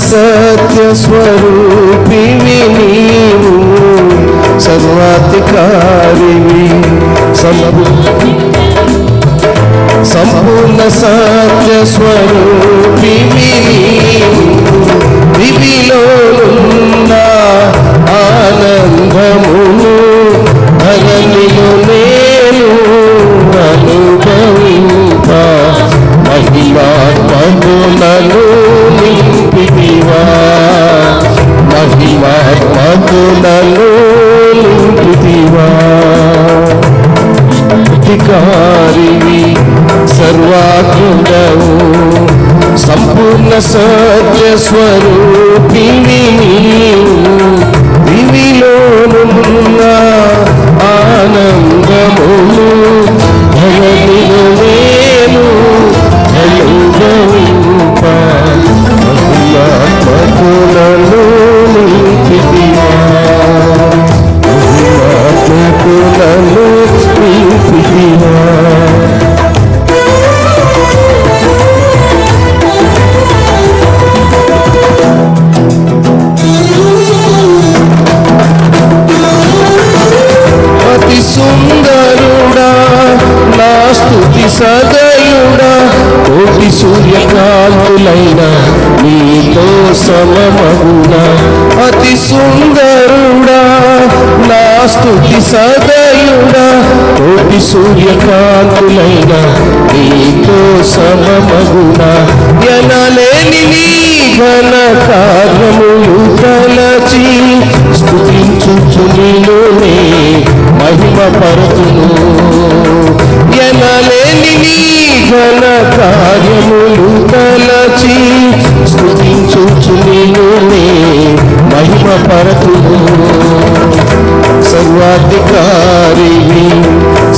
సత్య స్వరూపివి నీవు, సర్వాధికారివి, సంపూర్ణ సత్య స్వరూపివి నీవు, దివిలోనున్న ఆనందమును ధరణిలో నేను అనుభవింప, మహిమాత్మకులను నింపితివా, మహిమాత్మకులను నింపితివా. అధికారివి, సర్వాత్ముడవు, సంపూర్ణ సత్య స్వరూపివి నీవు, దివిలోనున్న ఆనందమును ధరణిలో నేను అనుభవింప, మహిమాత్మకులను నింపితివా, మహిమాత్మకులను నింపితివా. అతి సుందరుడా నా స్తుతి సదయుడా, కోటి సూర్యకాంతులైన నీతో సమమగునా. అతి సుందరుడా నా స్తుతి సదయుడా, కోటి సూర్యకాంతులైన నీతో సమమగునా. ఎనలేని నీ ఘన కార్యములు తలచి స్తుతించుచు నిన్నునే మహిమపరచును. ఎనలేని నీ ఘన కార్యములు తలచి స్తుతించుచు నిన్నునే మహిమపరచును. సర్వాధికారివి,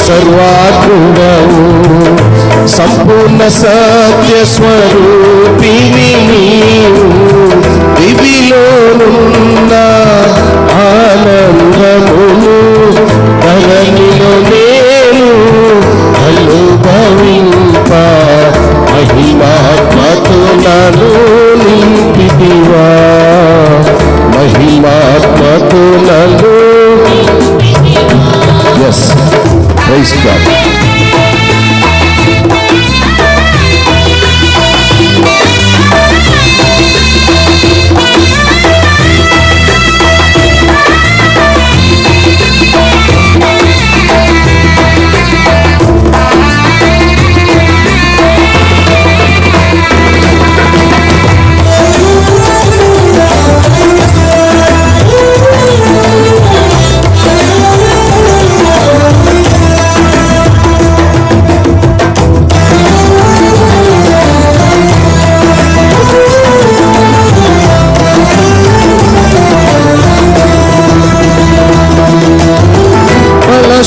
సర్వాత్ముడవు, సంపూర్ణ సత్య స్వరూపివి నీవు, దివిలోనున్న ఆనందమును ధరణిలో నేను అనుభవింప, మహిమాత్మకులను నింపితివా, మహిమాత్మకులను. Yes, praise God.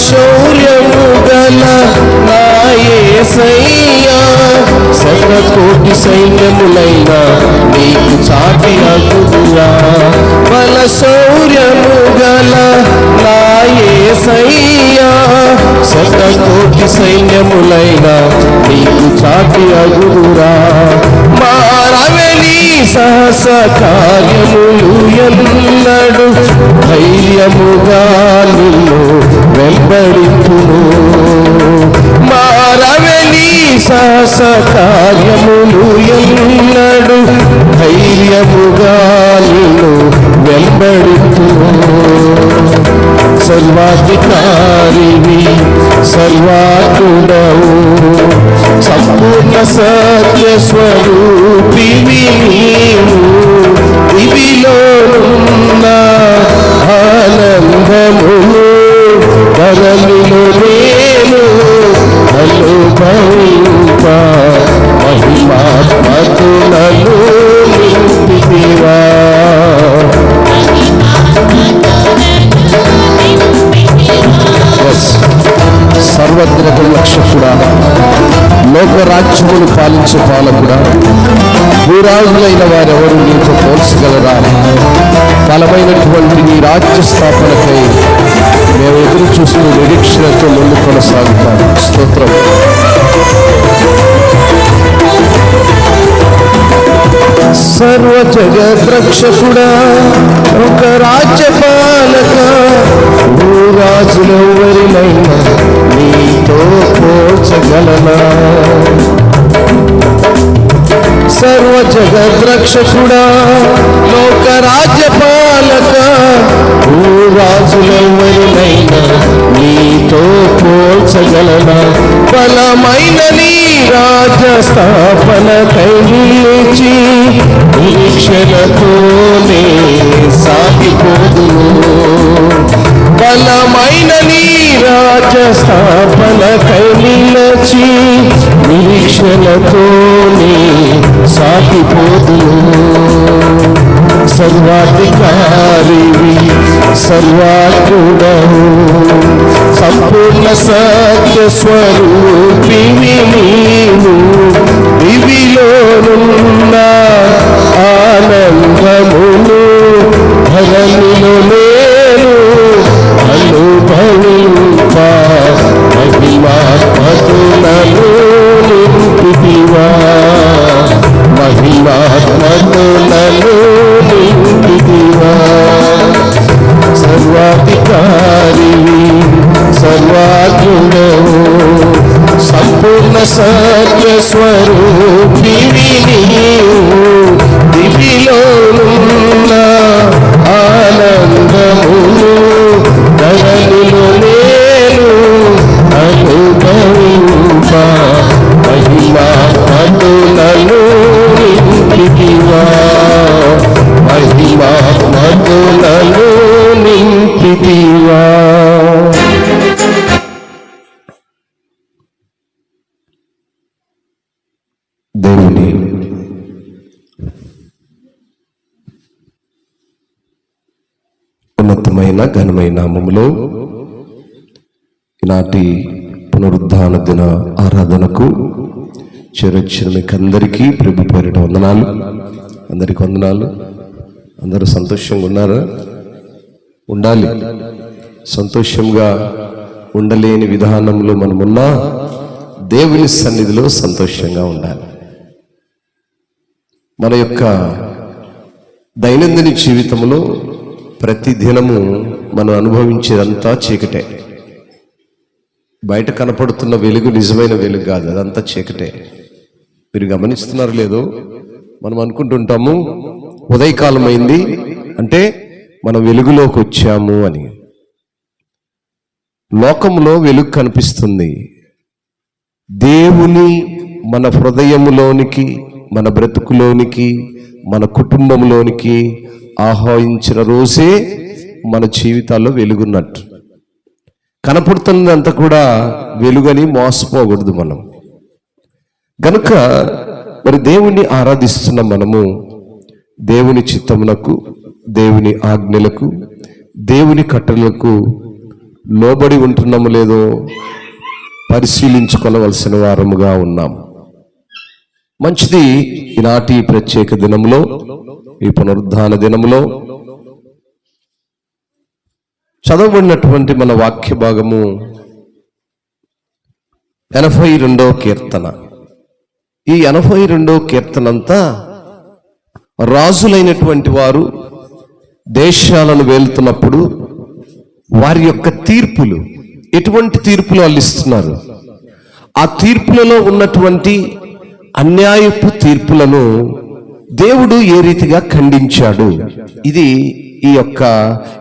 శౌర్యము గల నా యేసయ్యా, శతకోటి సైన్యములైన నీకు చాటి అగుదురా. బల శౌర్యము గల నా యేసయ్యా, శతకోటి సైన్యములైన నీకు చాటి అగుదురా. మారవెని సహస కార్యములు ఎన్నడు ధైర్యముగా నిన్ను వెంబడించును. మారవెని సహస కార్యములు ఎన్నడు ధైర్యముగా నిన్ను వెంబడించును. సర్వాధికారివి, సర్వాత్ముడవు, సంపూర్ణ సత్య స్వరూపివి నీవు, దివిలోనున్న ఆనందమును ధరణిలో నేను అనుభవింప, మహిమాత్మకులను నింపితివా. సర్వజ్ఞత రక్షకుడా, లోకరాజ్యములు పాలించే పాలకుడా, భూరాజులైన వారెవరు నీతో పోల్చగలరా? బలమైనటువంటి నీ రాజ్య స్థాపనకై మేము ఎదురు చూస్తూ నిరీక్షణతో ముందు కొనసాగుతాం. స్తోత్రం. సర్వ జగద్రక్షకుడా, ఒక రాజ్యపాలక, భూరాజులెవరినైనా నీతో పోల్చగలనా? సర్వ జగద్రక్షకుడా, లోక రాజ్యపాలక, భూరాజులెవరినైనా నీతో పోల్చగలనా? బలమైన నీ రాజ్య స్థాపనకై నిలిచి నిరీక్షణతోనే సాగిపోదును. బలమైన నీ రాజ్య స్థాపనకై నిలిచి నిరీక్షణతోనే సాగిపోదును. సర్వాధికారివి, సర్వాత్ముడవు, సంపూర్ణ సత్య స్వరూపివి నీవు. దివిలోనున్న ఆనందమును ధరణిలో నేను అనుభవింప మహిమాత్మతులను నింపితివా. మహిమాత్మతులను నింపితివా. సర్వాధికారివి, సర్వాత్ముడవు, సంపూర్ణ సత్య స్వరూపివి నీవు. దివిలోనున్న ఆనందమును ధరణిలో నేను అనుభవింప మహిమాత్మతులను నింపితివా. మహిమాత్మతులను నింపితివా. దేవుని ఉన్నతమైన ఘనమైన నామములో ఈనాటి పునరుద్ధాన దిన ఆరాధనకు చేరొచ్చిన మీకు అందరికీ ప్రభు పేరిట వందనాలు. అందరికి వందనాలు. అందరూ సంతోషంగా ఉన్నారా? ఉండాలి. సంతోషంగా ఉండలేని విధానంలో మనమున్నా దేవుని సన్నిధిలో సంతోషంగా ఉండాలి. మన యొక్క దైనందిన జీవితంలో ప్రతి దినము మనం అనుభవించేదంతా చీకటే. బయట కనపడుతున్న వెలుగు నిజమైన వెలుగు కాదు, అదంతా చీకటే. మీరు గమనిస్తున్నారు లేదో? మనం అనుకుంటుంటాము ఉదయకాలం అయింది అంటే మనం వెలుగులోకి వచ్చాము అని. లోకంలో వెలుగు కనిపిస్తుంది. దేవుని మన హృదయములోనికి, మన బ్రతుకులోనికి, మన కుటుంబంలోనికి ఆహ్వానించిన రోజే మన జీవితాల్లో వెలుగున్నట్టు. కనపడుతున్నదంతా కూడా వెలుగని మోసపోకూడదు మనం. గనుక మరి దేవుణ్ణి ఆరాధిస్తున్న మనము దేవుని చిత్తమునకు, దేవుని ఆజ్ఞలకు, దేవుని కట్టలకు లోబడి ఉంటున్నాము లేదో పరిశీలించుకోవలసిన వారముగా ఉన్నాం. మంచిది. ఈనాటి ప్రత్యేక దినంలో, ఈ పునరుద్ధాన దినంలో చదవబడినటువంటి మన వాక్య భాగము 82వ కీర్తన. ఈ 82వ కీర్తన అంతా రాజులైనటువంటి వారు దేశాలను వెళ్తున్నప్పుడు వారి యొక్క తీర్పులు, ఎటువంటి తీర్పులు వాళ్ళు ఇస్తున్నారు, ఆ తీర్పులలో ఉన్నటువంటి అన్యాయపు తీర్పులను దేవుడు ఏ రీతిగా ఖండించాడు. ఇది ఈ యొక్క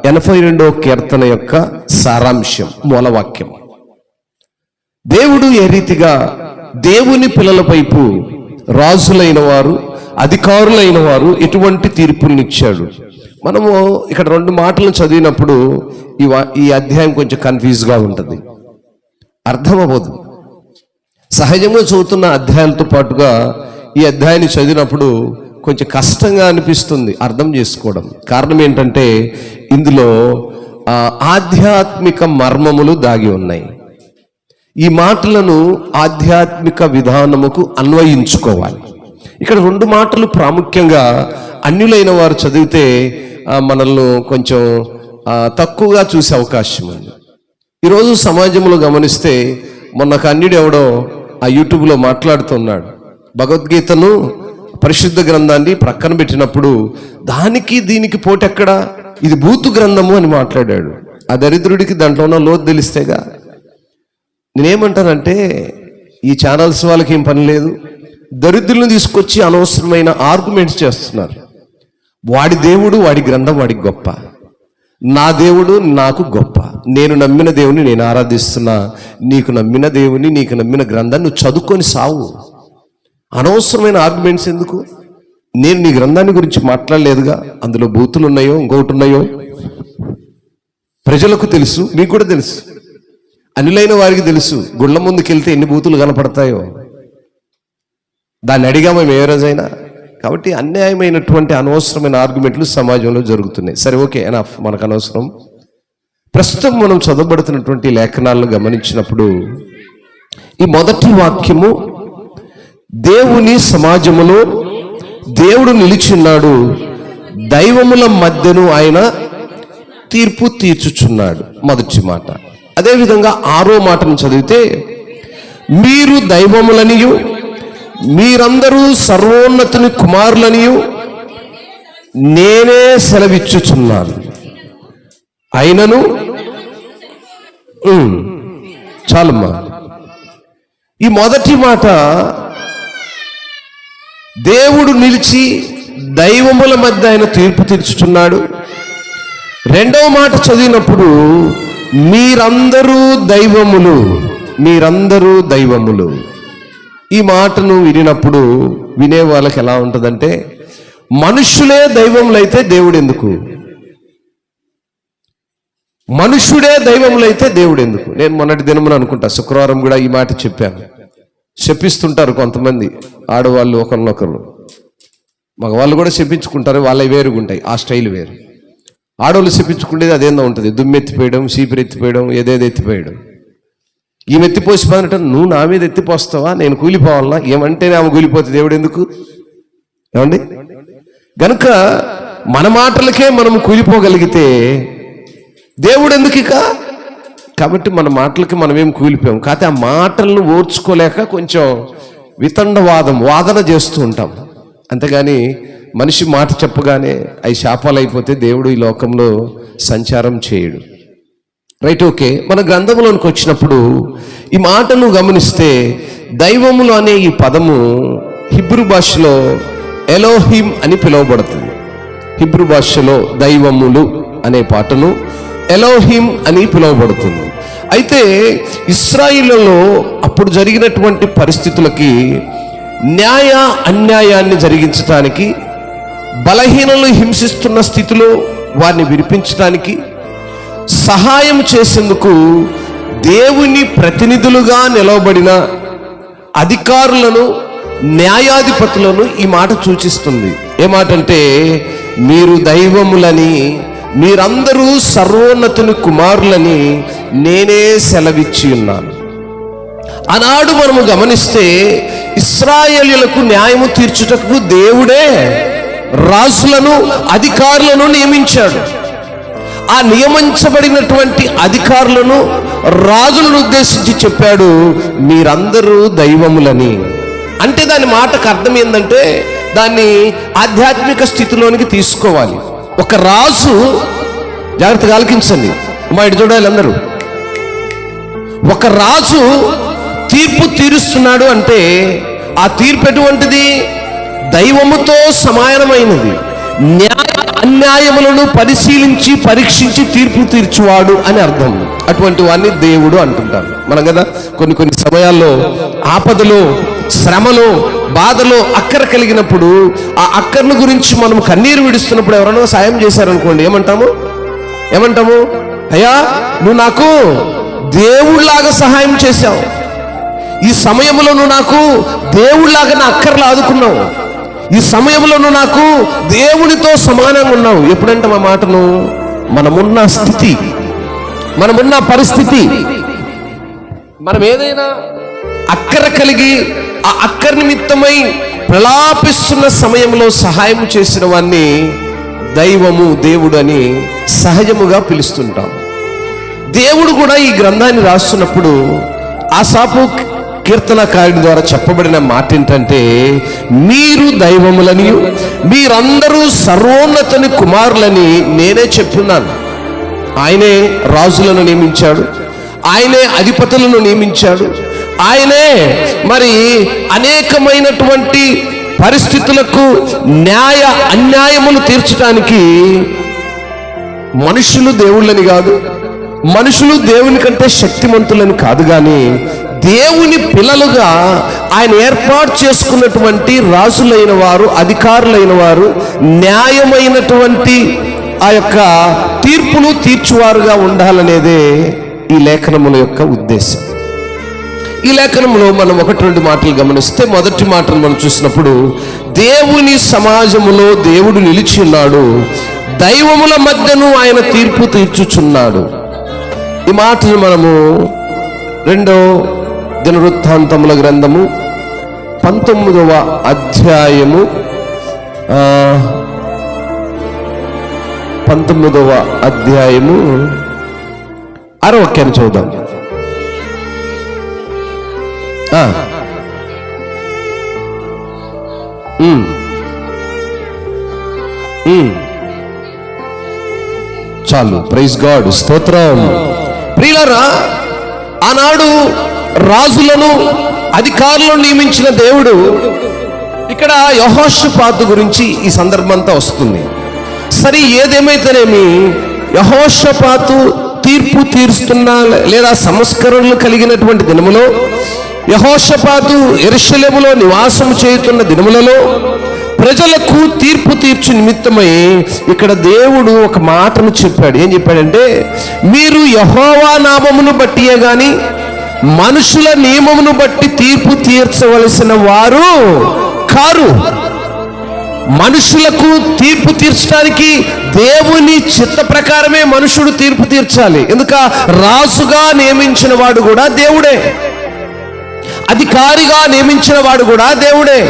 82వ కీర్తన యొక్క సారాంశం, మూలవాక్యం. దేవుడు ఏ రీతిగా దేవుని పిల్లల వైపు రాజులైన వారు, అధికారులైన వారు ఎటువంటి తీర్పులనిచ్చాడు. మనము ఇక్కడ 2 మాటలను చదివినప్పుడు ఈ అధ్యాయం కొంచెం కన్ఫ్యూజ్గా ఉంటుంది, అర్థం అవ్వదు. సహజంగా చదువుతున్న అధ్యాయాలతో పాటుగా ఈ అధ్యాయాన్ని చదివినప్పుడు కొంచెం కష్టంగా అనిపిస్తుంది అర్థం చేసుకోవడం. కారణం ఏంటంటే ఇందులో ఆధ్యాత్మిక మర్మములు దాగి ఉన్నాయి. ఈ మాటలను ఆధ్యాత్మిక విధానముకు అన్వయించుకోవాలి. ఇక్కడ 2 మాటలు ప్రాముఖ్యంగా అన్యులైన వారు చదివితే మనల్ని కొంచెం తక్కువగా చూసే అవకాశం ఉంది. ఈరోజు సమాజంలో గమనిస్తే మొన్న ఒక అన్యుడు ఎవడో ఆ యూట్యూబ్లో మాట్లాడుతున్నాడు, భగవద్గీతను పరిశుద్ధ గ్రంథాన్ని ప్రక్కన పెట్టినప్పుడు దానికి దీనికి పోటెక్కడా, ఇది బూతు గ్రంథము అని మాట్లాడాడు. ఆ దరిద్రుడికి దాంట్లో ఉన్న లోతు తెలిస్తేగా. నేనేమంటానంటే, ఈ ఛానల్స్ వాళ్ళకి ఏం పని లేదు, దరిద్రులను తీసుకొచ్చి అనవసరమైన ఆర్గ్యుమెంట్స్ చేస్తున్నారు. వాడి దేవుడు, వాడి గ్రంథం వాడికి గొప్ప, నా దేవుడు నాకు గొప్ప, నేను నమ్మిన దేవుని నేను ఆరాధిస్తున్నా, నీకు నమ్మిన దేవుని, నీకు నమ్మిన గ్రంథాన్ని నువ్వు చదువుకొని సావు. అనవసరమైన ఆర్గ్యుమెంట్స్ ఎందుకు? నేను నీ గ్రంథాన్ని గురించి మాట్లాడలేదుగా, అందులో బూతులు ఉన్నాయో ఇంకొకటి ఉన్నాయో ప్రజలకు తెలుసు, మీకు కూడా తెలుసు, అనులైన వారికి తెలుసు. గుళ్ళ ముందుకు వెళ్తే ఎన్ని బూతులు కనపడతాయో, దాన్ని అడిగా మేము ఏ రోజైనా. కాబట్టి అన్యాయమైనటువంటి అనవసరమైన ఆర్గ్యుమెంట్లు సమాజంలో జరుగుతున్నాయి. సరే, ఓకే, ఎనఫ్, మనకు అనవసరం. ప్రస్తుతం మనం చదవబడుతున్నటువంటి లేఖనాలను గమనించినప్పుడు ఈ మొదటి వాక్యము, దేవుని సమాజములో దేవుడు నిలిచున్నాడు, దైవముల మధ్యను ఆయన తీర్పు తీర్చుచున్నాడు, మొదటి మాట. అదేవిధంగా 6వ మాటను చదివితే, మీరు దైవములనియు మీరందరూ సర్వోన్నతుని కుమారులనియు నేనే సెలవిచ్చుచున్నాను, అయినను చాలమ్మా. ఈ మొదటి మాట, దేవుడు నిలిచి దైవముల మధ్య ఆయన తీర్పు తీర్చుచున్నాడు. రెండవ మాట చదివినప్పుడు, మీరందరూ దైవములు, మీరందరూ దైవములు. ఈ మాటను వినినప్పుడు వినే వాళ్ళకి ఎలా ఉంటుందంటే, మనుషులే దైవములైతే దేవుడు ఎందుకు? మనుషుడే దైవములైతే దేవుడు ఎందుకు? నేను మొన్నటి దినమున అనుకుంటా, శుక్రవారం కూడా ఈ మాట చెప్పాను. శపిస్తుంటారు కొంతమంది ఆడవాళ్ళు ఒకరినొకరు, మగవాళ్ళు కూడా శపించుకుంటారు, వాళ్ళ వేరుగుంటాయి, ఆ స్టైల్ వేరు. ఆడవాళ్ళు శపించుకునేది అదేందో ఉంటుంది, దుమ్మెత్తిపోయడం, సీపురు ఎత్తిపోయడం, ఏదేదో ఎత్తిపోయడం. ఈమె ఎత్తిపోసిపోయినట్టు, నువ్వు నా మీద ఎత్తిపోస్తావా, నేను కూలిపోవాలన్నా? ఏమంటేనే ఆమె కూలిపోతే దేవుడు ఎందుకు? ఏమండి? గనుక మన మాటలకే మనం కూలిపోగలిగితే దేవుడు ఎందుకు ఇక? కాబట్టి మన మాటలకి మనమేం కూలిపోయాం. కాకపోతే ఆ మాటలను ఓర్చుకోలేక కొంచెం వాదన చేస్తూ ఉంటాం. అంతేగాని మనిషి మాట చెప్పగానే అవి శాపాలు అయిపోతే దేవుడు ఈ లోకంలో సంచారం చేయడు. Right, okay. మన గ్రంథంలోనికి వచ్చినప్పుడు ఈ మాటను గమనిస్తే, దైవములు అనే ఈ పదము హిబ్రూ భాషలో ఎలోహిం అని పిలువబడుతుంది. హిబ్రూ భాషలో దైవములు అనే పాటను ఎలోహిం అని పిలువబడుతుంది. అయితే ఇశ్రాయేలులో అప్పుడు జరిగినటువంటి పరిస్థితులకి న్యాయ అన్యాయాన్ని జరిగించడానికి, బలహీనలు హింసిస్తున్న స్థితిలో వారిని విడిపించడానికి, సహాయం చేసేందుకు దేవుని ప్రతినిధులుగా నిలవబడిన అధికారులను, న్యాయాధిపతులను ఈ మాట సూచిస్తుంది. ఏ మాట అంటే, మీరు దైవములని, మీరందరూ సర్వోన్నతుని కుమారులని నేనే సెలవిచ్చి ఉన్నాను. ఆనాడు మనము గమనిస్తే, ఇశ్రాయేలీయులకు న్యాయము తీర్చుటకు దేవుడే రాజులను, అధికారులను నియమించాడు. ఆ నియమించబడినటువంటి అధికారులను, రాజులను ఉద్దేశించి చెప్పాడు, మీరందరూ దైవములని. అంటే దాని మాటకు అర్థం ఏంటంటే, దాన్ని ఆధ్యాత్మిక స్థితిలోనికి తీసుకోవాలి. ఒక రాజు, జాగ్రత్తగా ఆలకించండి, మా ఇటు చూడాలి అందరూ. ఒక రాజు తీర్పు తీరుస్తున్నాడు అంటే ఆ తీర్పు ఎటువంటిది? దైవముతో సమానమైనది. అన్యాయములను పరిశీలించి పరీక్షించి తీర్పు తీర్చువాడు అని అర్థం. అటువంటి వాడిని దేవుడు అంటుంటారు మనం కదా. కొన్ని సమయాల్లో ఆపదలో, శ్రమలో, బాధలో అక్కర కలిగినప్పుడు ఆ అక్కర్ను గురించి మనం కన్నీరు విడుస్తున్నప్పుడు ఎవరైనా సాయం చేశారనుకోండి, ఏమంటాము? అయ్యా, నువ్వు నాకు దేవుళ్లాగా సహాయం చేశావు, ఈ సమయంలో నువ్వు నాకు దేవుళ్లాగా నా అక్కర్లు ఆదుకున్నావు, ఈ సమయంలో నువ్వు నాకు దేవునితో సమానంగా ఉన్నావు. ఎప్పుడంటే మా మాటను మనమున్న స్థితి, మనమున్న పరిస్థితి, మనం ఏదైనా అక్కర కలిగి ఆ అక్కర నిమిత్తమై ప్రలాపిస్తున్న సమయంలో సహాయం చేసిన వాడిని దైవము, దేవుడు అని సహజముగా పిలుస్తుంటాం. దేవుడు కూడా ఈ గ్రంథాన్ని రాస్తున్నప్పుడు ఆసాపు కీర్తనకారుడి ద్వారా చెప్పబడిన మాట ఏంటంటే, మీరు దైవములని, మీరందరూ సర్వోన్నతుని కుమారులని నేనే చెప్తున్నాను. ఆయనే రాజులను నియమించాడు, ఆయనే అధిపతులను నియమించాడు, ఆయనే మరి అనేకమైనటువంటి పరిస్థితులకు న్యాయ అన్యాయములు తీర్చడానికి మనుషులు దేవుళ్ళని కాదు, మనుషులు దేవుని కంటే శక్తిమంతులని కాదు, కానీ దేవుని పిల్లలుగా ఆయన ఏర్పాటు చేసుకున్నటువంటి రాజులైన వారు, అధికారులైన వారు న్యాయమైనటువంటి ఆ యొక్క తీర్పును తీర్చువారుగా ఉండాలనేదే ఈ లేఖనముల యొక్క ఉద్దేశం. ఈ లేఖనంలో మనం 1-2 మాటలు గమనిస్తే, మొదటి మాటను మనం చూసినప్పుడు, దేవుని సమాజములో దేవుడు నిలిచి ఉన్నాడు, దైవముల మధ్యను ఆయన తీర్పు తీర్చుచున్నాడు. ఈ మాటను మనము 2వ దినవృత్తాంతముల గ్రంథము 19వ అధ్యాయము 6వ వాక్యాన్ని చూద్దాం. చాలు, ప్రైజ్ గాడ్, స్తోత్రం. ప్రియులారా, ఆనాడు రాజులను అధికారులను నియమించిన దేవుడు ఇక్కడ యెహోషాపాతు గురించి ఈ సందర్భంతా వస్తుంది. సరే, ఏదేమైతేనేమి యెహోషాపాతు తీర్పు తీరుస్తున్న లేదా సంస్కరణలు కలిగినటువంటి దినములో, యెహోషాపాతు యెరూషలేములో నివాసం చేయుతున్న దినములలో ప్రజలకు తీర్పు తీర్చు నిమిత్తమై ఇక్కడ దేవుడు ఒక మాటను చెప్పాడు. ఏం చెప్పాడంటే, మీరు యెహోవా నామమును బట్టియే గాని మనుషుల నియమమును బట్టి తీర్పు తీర్చవలసిన వారు కారు. మనుషులకు తీర్పు తీర్చడానికి దేవుని చిత్త ప్రకారమే మనుషుడు తీర్పు తీర్చాలి. ఎందుక రాజుగా నియమించిన వాడు కూడా దేవుడే, అధికారిగా నియమించిన వాడు కూడా దేవుడే.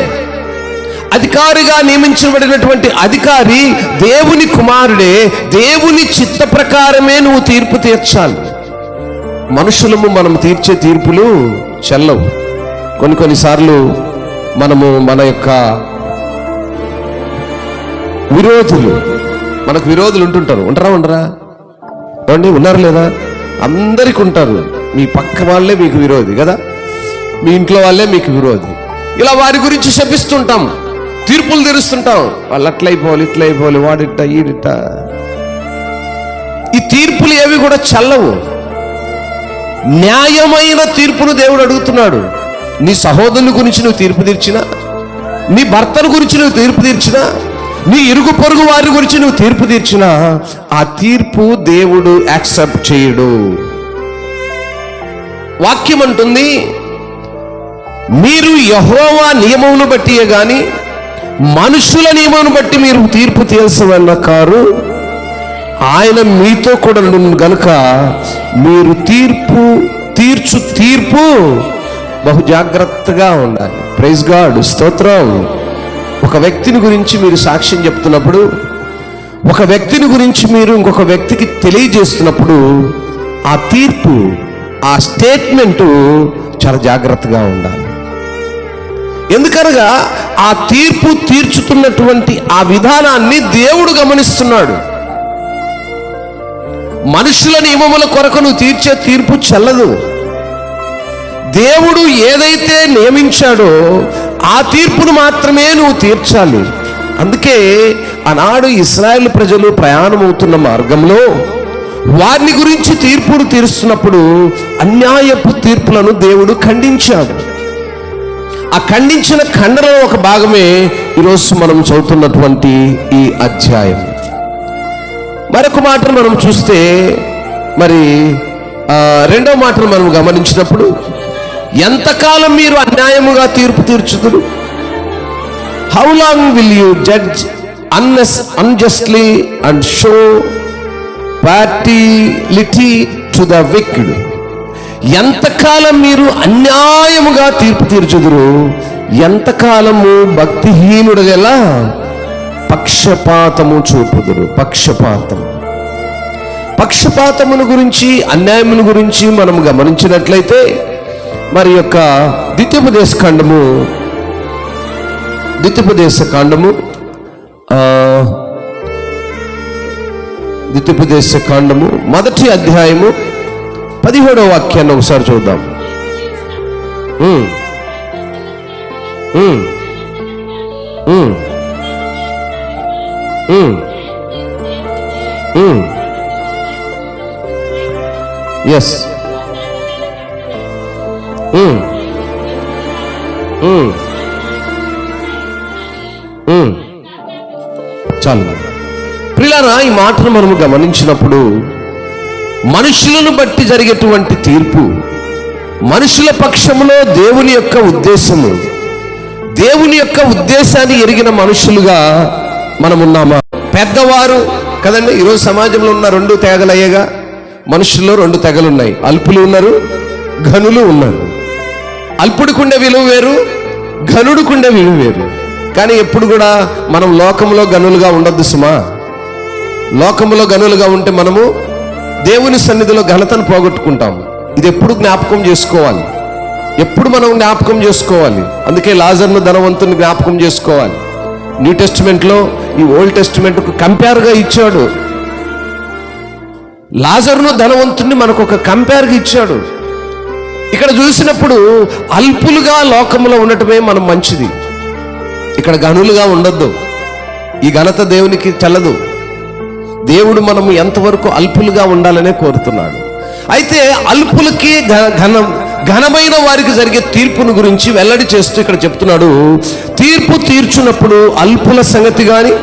అధికారిగా నియమించబడినటువంటి అధికారి దేవుని కుమారుడే. దేవుని చిత్త ప్రకారమే నువ్వు తీర్పు తీర్చాలి. మనుషులము మనం తీర్చే తీర్పులు చెల్లవు. కొన్నిసార్లు మనము మన యొక్క మనకు విరోధులు ఉంటుంటారు. ఉండరా ఏమండి, ఉన్నారు లేదా? అందరికి ఉంటారు. మీ పక్క వాళ్ళే మీకు విరోధి కదా, మీ ఇంట్లో వాళ్ళే మీకు విరోధి. ఇలా వారి గురించి శపిస్తుంటాం, తీర్పులు తీరుస్తుంటాం. వాళ్ళు అట్లయిపోవాలి, ఇట్లయిపోవాలి, వాడిట్ట ఈడిట్ట. ఈ తీర్పులు ఏవి కూడా చల్లవు. న్యాయమైన తీర్పును దేవుడు అడుగుతున్నాడు. నీ సహోదరుని గురించి నువ్వు తీర్పు తీర్చినా, నీ భర్తను గురించి నువ్వు తీర్పు తీర్చినా, నీ ఇరుగు పొరుగు వారి గురించి నువ్వు తీర్పు తీర్చినా, ఆ తీర్పు దేవుడు యాక్సెప్ట్ చేయడు. వాక్యం అంటుంది, మీరు యెహోవా నియమమును బట్టియే గాని మనుషుల నియమమును బట్టి మీరు తీర్పు తీర్చవన్న కారు. ఆయన మీతో కూడా గనుక మీరు తీర్పు బహు జాగ్రత్తగా ఉండాలి. ప్రైజ్ గాడ్, స్తోత్రం. ఒక వ్యక్తిని గురించి మీరు సాక్ష్యం చెప్తున్నప్పుడు, ఒక వ్యక్తిని గురించి మీరు ఇంకొక వ్యక్తికి తెలియజేస్తున్నప్పుడు, ఆ తీర్పు, ఆ స్టేట్మెంటు చాలా జాగ్రత్తగా ఉండాలి. ఎందుకనగా ఆ తీర్పు తీర్చుతున్నటువంటి ఆ విధానాన్ని దేవుడు గమనిస్తున్నాడు. మనుషుల నియమముల కొరకు నువ్వు తీర్చే తీర్పు చెల్లదు. దేవుడు ఏదైతే నియమించాడో ఆ తీర్పును మాత్రమే నువ్వు తీర్చాలి. అందుకే ఆనాడు ఇశ్రాయేలు ప్రజలు ప్రయాణమవుతున్న మార్గంలో వారిని గురించి తీర్పును తీరుస్తున్నప్పుడు అన్యాయపు తీర్పులను దేవుడు ఖండించాడు. ఆ ఖండించిన ఖండనలో ఒక భాగమే ఈరోజు మనం చదువుతున్నటువంటి ఈ అధ్యాయం. మరొక మాటను మనం చూస్తే, మరి 2వ మాటను మనం గమనించినప్పుడు, ఎంతకాలం మీరు అన్యాయముగా తీర్పు తీర్చుదురు? How long will you judge unjustly and show partiality to the wicked? ఎంతకాలం మీరు అన్యాయముగా తీర్పు తీర్చుదురు? ఎంతకాలము భక్తిహీనుడుగలా పక్షపాతము చూపుదురు? పక్షపాతమును గురించి, అన్యాయమును గురించి మనం గమనించినట్లయితే, మరి యొక్క ద్వితీయోపదేశ కాండము మొదటి అధ్యాయము 17వ వాక్యాన్ని ఒకసారి చూద్దాం. ఎస్, చాలు. ప్రియులారా, ఈ మాటను మనము గమనించినప్పుడు మనుషులను బట్టి జరిగేటువంటి తీర్పు, మనుషుల పక్షంలో దేవుని యొక్క ఉద్దేశము, దేవుని యొక్క ఉద్దేశాన్ని ఎరిగిన మనుషులుగా మనమున్నామా? పెద్దవారు కదండి. ఈరోజు సమాజంలో ఉన్న రెండు తెగలయ్యగా, మనుషుల్లో రెండు తెగలు ఉన్నాయి. అల్పులు ఉన్నారు, ఘనులు ఉన్నారు. అల్పుడికుండే విలువ వేరు, ఘనుడికుండే విలువ వేరు. కానీ ఎప్పుడు కూడా మనం లోకంలో గనులుగా ఉండొద్దు సుమా. లోకంలో గనులుగా ఉంటే మనము దేవుని సన్నిధిలో ఘనతను పోగొట్టుకుంటాం. ఇది ఎప్పుడు జ్ఞాపకం చేసుకోవాలి, ఎప్పుడు మనం జ్ఞాపకం చేసుకోవాలి. అందుకే లాజర్ను ధనవంతుని జ్ఞాపకం చేసుకోవాలి. న్యూ టెస్టిమెంట్లో ఈ ఓల్డ్ టెస్టిమెంట్కు కంపేర్గా ఇచ్చాడు. లాజర్ను ధనవంతుని మనకు ఒక కంపేర్గా ఇచ్చాడు. ఇక్కడ చూసినప్పుడు అల్పులుగా లోకంలో ఉండటమే మనం మంచిది. ఇక్కడ ఘనులుగా ఉండొద్దు. ఈ ఘనత దేవునికి చెల్లదు. దేవుడు మనము ఎంతవరకు అల్పులుగా ఉండాలనే కోరుతున్నాడు. అయితే అల్పులకి ఘనమైన వారికి జరిగే తీర్పును గురించి వెల్లడి చేస్తూ ఇక్కడ చెప్తున్నాడు. తీర్పు తీర్చున్నప్పుడు అల్పుల సంగతి కానీ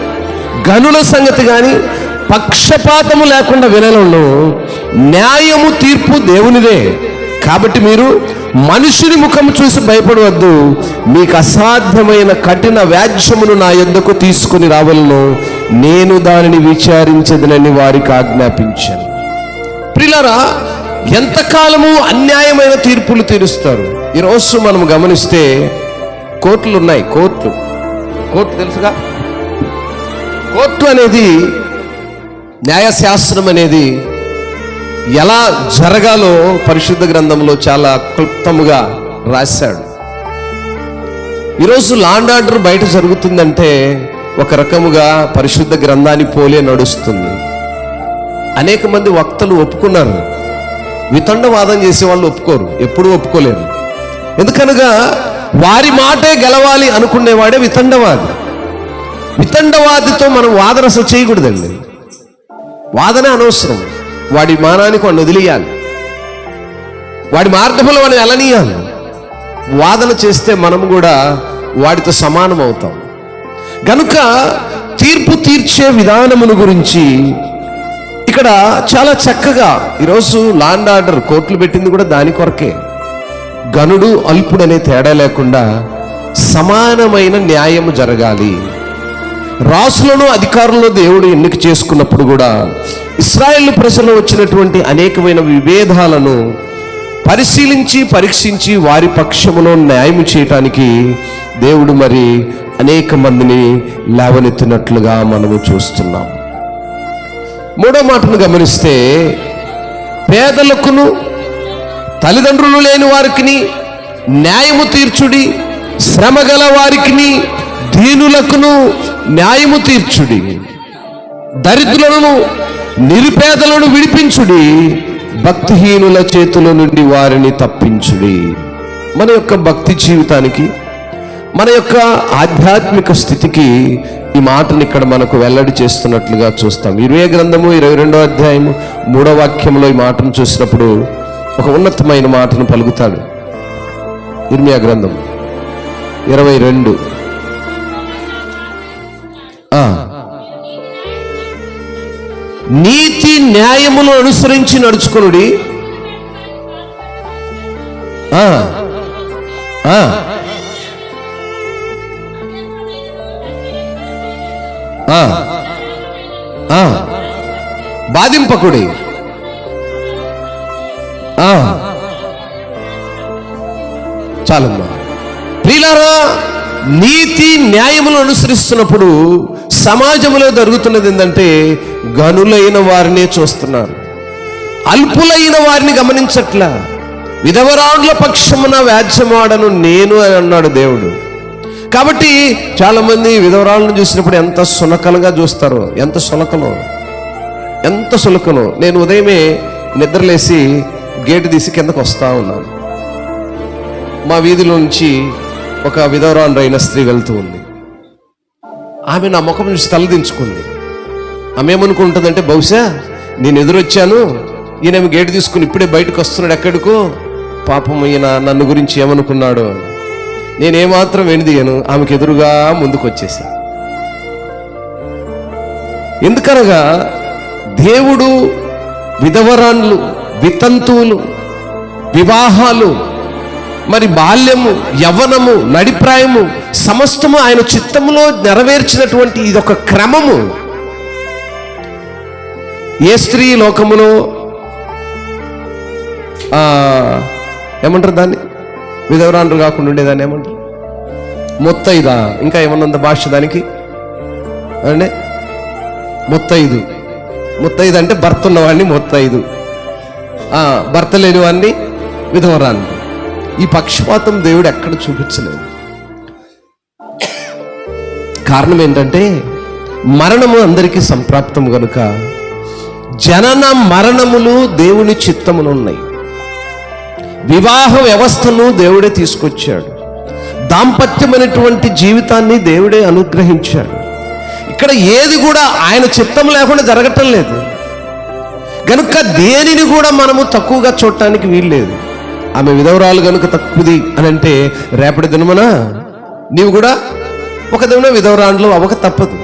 ఘనుల సంగతి కానీ పక్షపాతము లేకుండా వినడంలో న్యాయము తీర్పు దేవునిదే. కాబట్టి మీరు మనుషుని ముఖం చూసి భయపడవద్దు. మీకు అసాధ్యమైన కఠిన వ్యాజ్యమును నా యొద్దకు తీసుకుని రావలను, నేను దానిని విచారించదనని వారికి ఆజ్ఞాపించాను. ప్రియులారా, ఎంతకాలము అన్యాయమైన తీర్పులు తీరుస్తారు. ఈరోజు మనం గమనిస్తే కోర్టులు ఉన్నాయి. కోర్టు తెలుసుగా. కోర్టు అనేది, న్యాయశాస్త్రం అనేది ఎలా జరగాలో పరిశుద్ధ గ్రంథంలో చాలా క్లుప్తముగా రాశాడు. ఈరోజు లా అండ్ ఆర్డర్ బయట జరుగుతుందంటే ఒక రకముగా పరిశుద్ధ గ్రంథాన్ని పోలే నడుస్తుంది. అనేక మంది వక్తలు ఒప్పుకున్నారు. వితండవాదం చేసే వాళ్ళు ఒప్పుకోరు, ఎప్పుడూ ఒప్పుకోలేరు. ఎందుకనగా వారి మాటే గెలవాలి అనుకునేవాడే వితండవాది. వితండవాదితో మనం వాదన అసలు చేయకూడదండి. వాదన అనవసరం. వాడి మానానికి వాడిని వదిలేయాలి, వాడి మార్గంలో వాడిని వెళ్ళనీయాలి. వాదన చేస్తే మనం కూడా వాడితో సమానం అవుతాం. గనుక తీర్పు తీర్చే విధానమును గురించి ఇక్కడ చాలా చక్కగా ఈరోజు లా అండ్ ఆర్డర్ కోర్టులు పెట్టింది కూడా దాని కొరకే. గనుడు అల్పుడు అనే తేడా లేకుండా సమానమైన న్యాయము జరగాలి. రాసులను అధికారులను దేవుడు ఎన్నిక చేసుకున్నప్పుడు కూడా ఇశ్రాయేలు ప్రజల్లో వచ్చినటువంటి అనేకమైన విభేదాలను పరిశీలించి పరీక్షించి వారి పక్షములో న్యాయం చేయటానికి దేవుడు మరి అనేక మందిని లేవనెత్తినట్లుగా మనము చూస్తున్నాం. మూడో మాటను గమనిస్తే, పేదలకును తల్లిదండ్రులు లేని వారికి న్యాయము తీర్చుడి, శ్రమగల వారికి దీనులకును న్యాయము తీర్చుడి, దరిద్రులను నిరుపేదలను విడిపించుడి, భక్తిహీనుల చేతుల నుండి వారిని తప్పించుడి. మన యొక్క భక్తి జీవితానికి, మన యొక్క ఆధ్యాత్మిక స్థితికి ఈ మాటను ఇక్కడ మనకు వెల్లడి చేస్తున్నట్లుగా చూస్తాం. 20 గ్రంథము 22వ అధ్యాయము 3వ వాక్యంలో ఈ మాటను చూసినప్పుడు ఒక ఉన్నతమైన మాటను పలుకుతాడు. ఇర్మియా గ్రంథం 22. నీతి న్యాయమును అనుసరించి నడుచుకునుడి, బాధింపకుడి. చాలమ్మా. ప్రియులారా, నీతి న్యాయములు అనుసరిస్తున్నప్పుడు సమాజంలో జరుగుతున్నది ఏంటంటే, గనులైన వారినే చూస్తున్నారు, అల్పులైన వారిని గమనించట్లా. విధవరాండ్ల పక్షమున వ్యాజ్యమాడను నేను అని అన్నాడు దేవుడు. కాబట్టి చాలామంది విధవరాలను చూసినప్పుడు ఎంత సునకలుగా చూస్తారో, ఎంత సులకనో. నేను ఉదయమే నిద్రలేసి గేటు తీసి కిందకు వస్తా ఉన్నాను. మా వీధిలో నుంచి ఒక విధవరాండ్రైన స్త్రీ వెళ్తూ ఉంది. ఆమె నా ముఖం నుంచి తలదించుకుంది. ఆమె ఏమనుకుంటుందంటే, బహుశా నేను ఎదురొచ్చాను, ఈయన గేటు తీసుకుని ఇప్పుడే బయటకు వస్తున్నాడు, ఎక్కడికో, పాపం ఈయన నన్ను గురించి ఏమనుకున్నాడు. నేనేమాత్రం వెనుదిగాను, ఆమెకు ఎదురుగా ముందుకు వచ్చేసా. ఎందుకనగా దేవుడు విధవరాన్లు, వితంతువులు, వివాహాలు, మరి బాల్యము, యవ్వనము, నడిప్రాయము సమస్తము ఆయన చిత్తములో నెరవేర్చినటువంటి ఇదొక క్రమము. ఏ స్త్రీ లోకములో ఏమంటారు దాన్ని, విధవరాండ్రు కాకుండా ఉండేదాన్ని ఏమంటారు, ముత్తైదా, ఇంకా ఏమన్నంత భాష దానికి అంటే ముత్తైదు అంటే భర్త ఉన్నవాడిని ముత్తైదు, భర్త లేని వాడిని విధవరాండ్రు. ఈ పక్షపాతం దేవుడు ఎక్కడ చూపించలేదు. కారణం ఏంటంటే మరణము అందరికీ సంప్రాప్తం కనుక జనన మరణములు దేవుని చిత్తములు ఉన్నాయి. వివాహ వ్యవస్థను దేవుడే తీసుకొచ్చాడు. దాంపత్యమైనటువంటి జీవితాన్ని దేవుడే అనుగ్రహించాడు. ఇక్కడ ఏది కూడా ఆయన చిత్తం లేకుండా జరగటం లేదు కనుక దేనిని కూడా మనము తక్కువగా చూడటానికి వీల్లేదు. ఆమె విధవరాలు కనుక తక్కువది అని అంటే రేపటి దినమున నీవు కూడా ఒక దిన విధవరాండ్లు అవ్వక తప్పదు.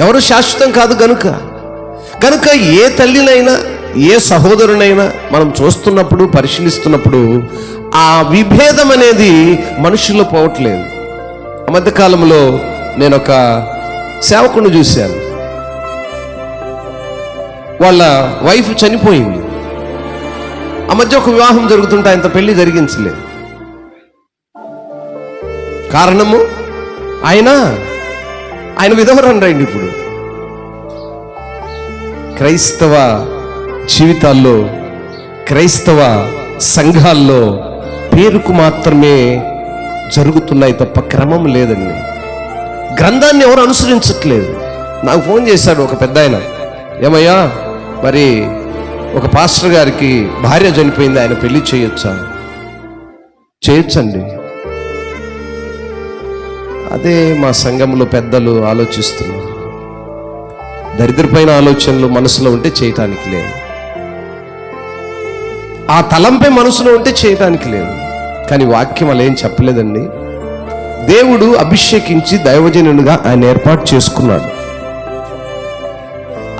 ఎవరు శాశ్వతం కాదు కనుక ఏ తల్లినైనా ఏ సహోదరునైనా మనం చూస్తున్నప్పుడు, పరిశీలిస్తున్నప్పుడు ఆ విభేదం అనేది మనుషుల్లో పోవట్లేదు. ఆ మధ్యకాలంలో నేను ఒక సేవకుని చూశాను. వాళ్ళ వైఫ్ చనిపోయింది. ఆ మధ్య ఒక వివాహం జరుగుతుంటే ఆయనతో పెళ్లి జరిగించలేదు. కారణము ఆయన విధవరాండ్రైంది. ఇప్పుడు క్రైస్తవ జీవితాల్లో, క్రైస్తవ సంఘాల్లో పేరుకు మాత్రమే జరుగుతున్నాయి తప్ప క్రమం లేదండి. గ్రంథాన్ని ఎవరు అనుసరించట్లేదు. నాకు ఫోన్ చేశాడు ఒక పెద్ద ఆయన, ఏమయ్యా మరి ఒక పాస్టర్ గారికి భార్య చనిపోయింది, ఆయన పెళ్లి చేయొచ్చండి. అదే మా సంఘంలో పెద్దలు ఆలోచిస్తున్నారు. దరిద్రపైన ఆలోచనలు మనసులో ఉంటే చేయటానికి లేదు, ఆ తలంపై మనసులో ఉంటే చేయటానికి లేదు. కానీ వాక్యం అలా ఏం చెప్పలేదండి. దేవుడు అభిషేకించి దైవజనునిగా ఆయన ఏర్పాటు చేసుకున్నాడు.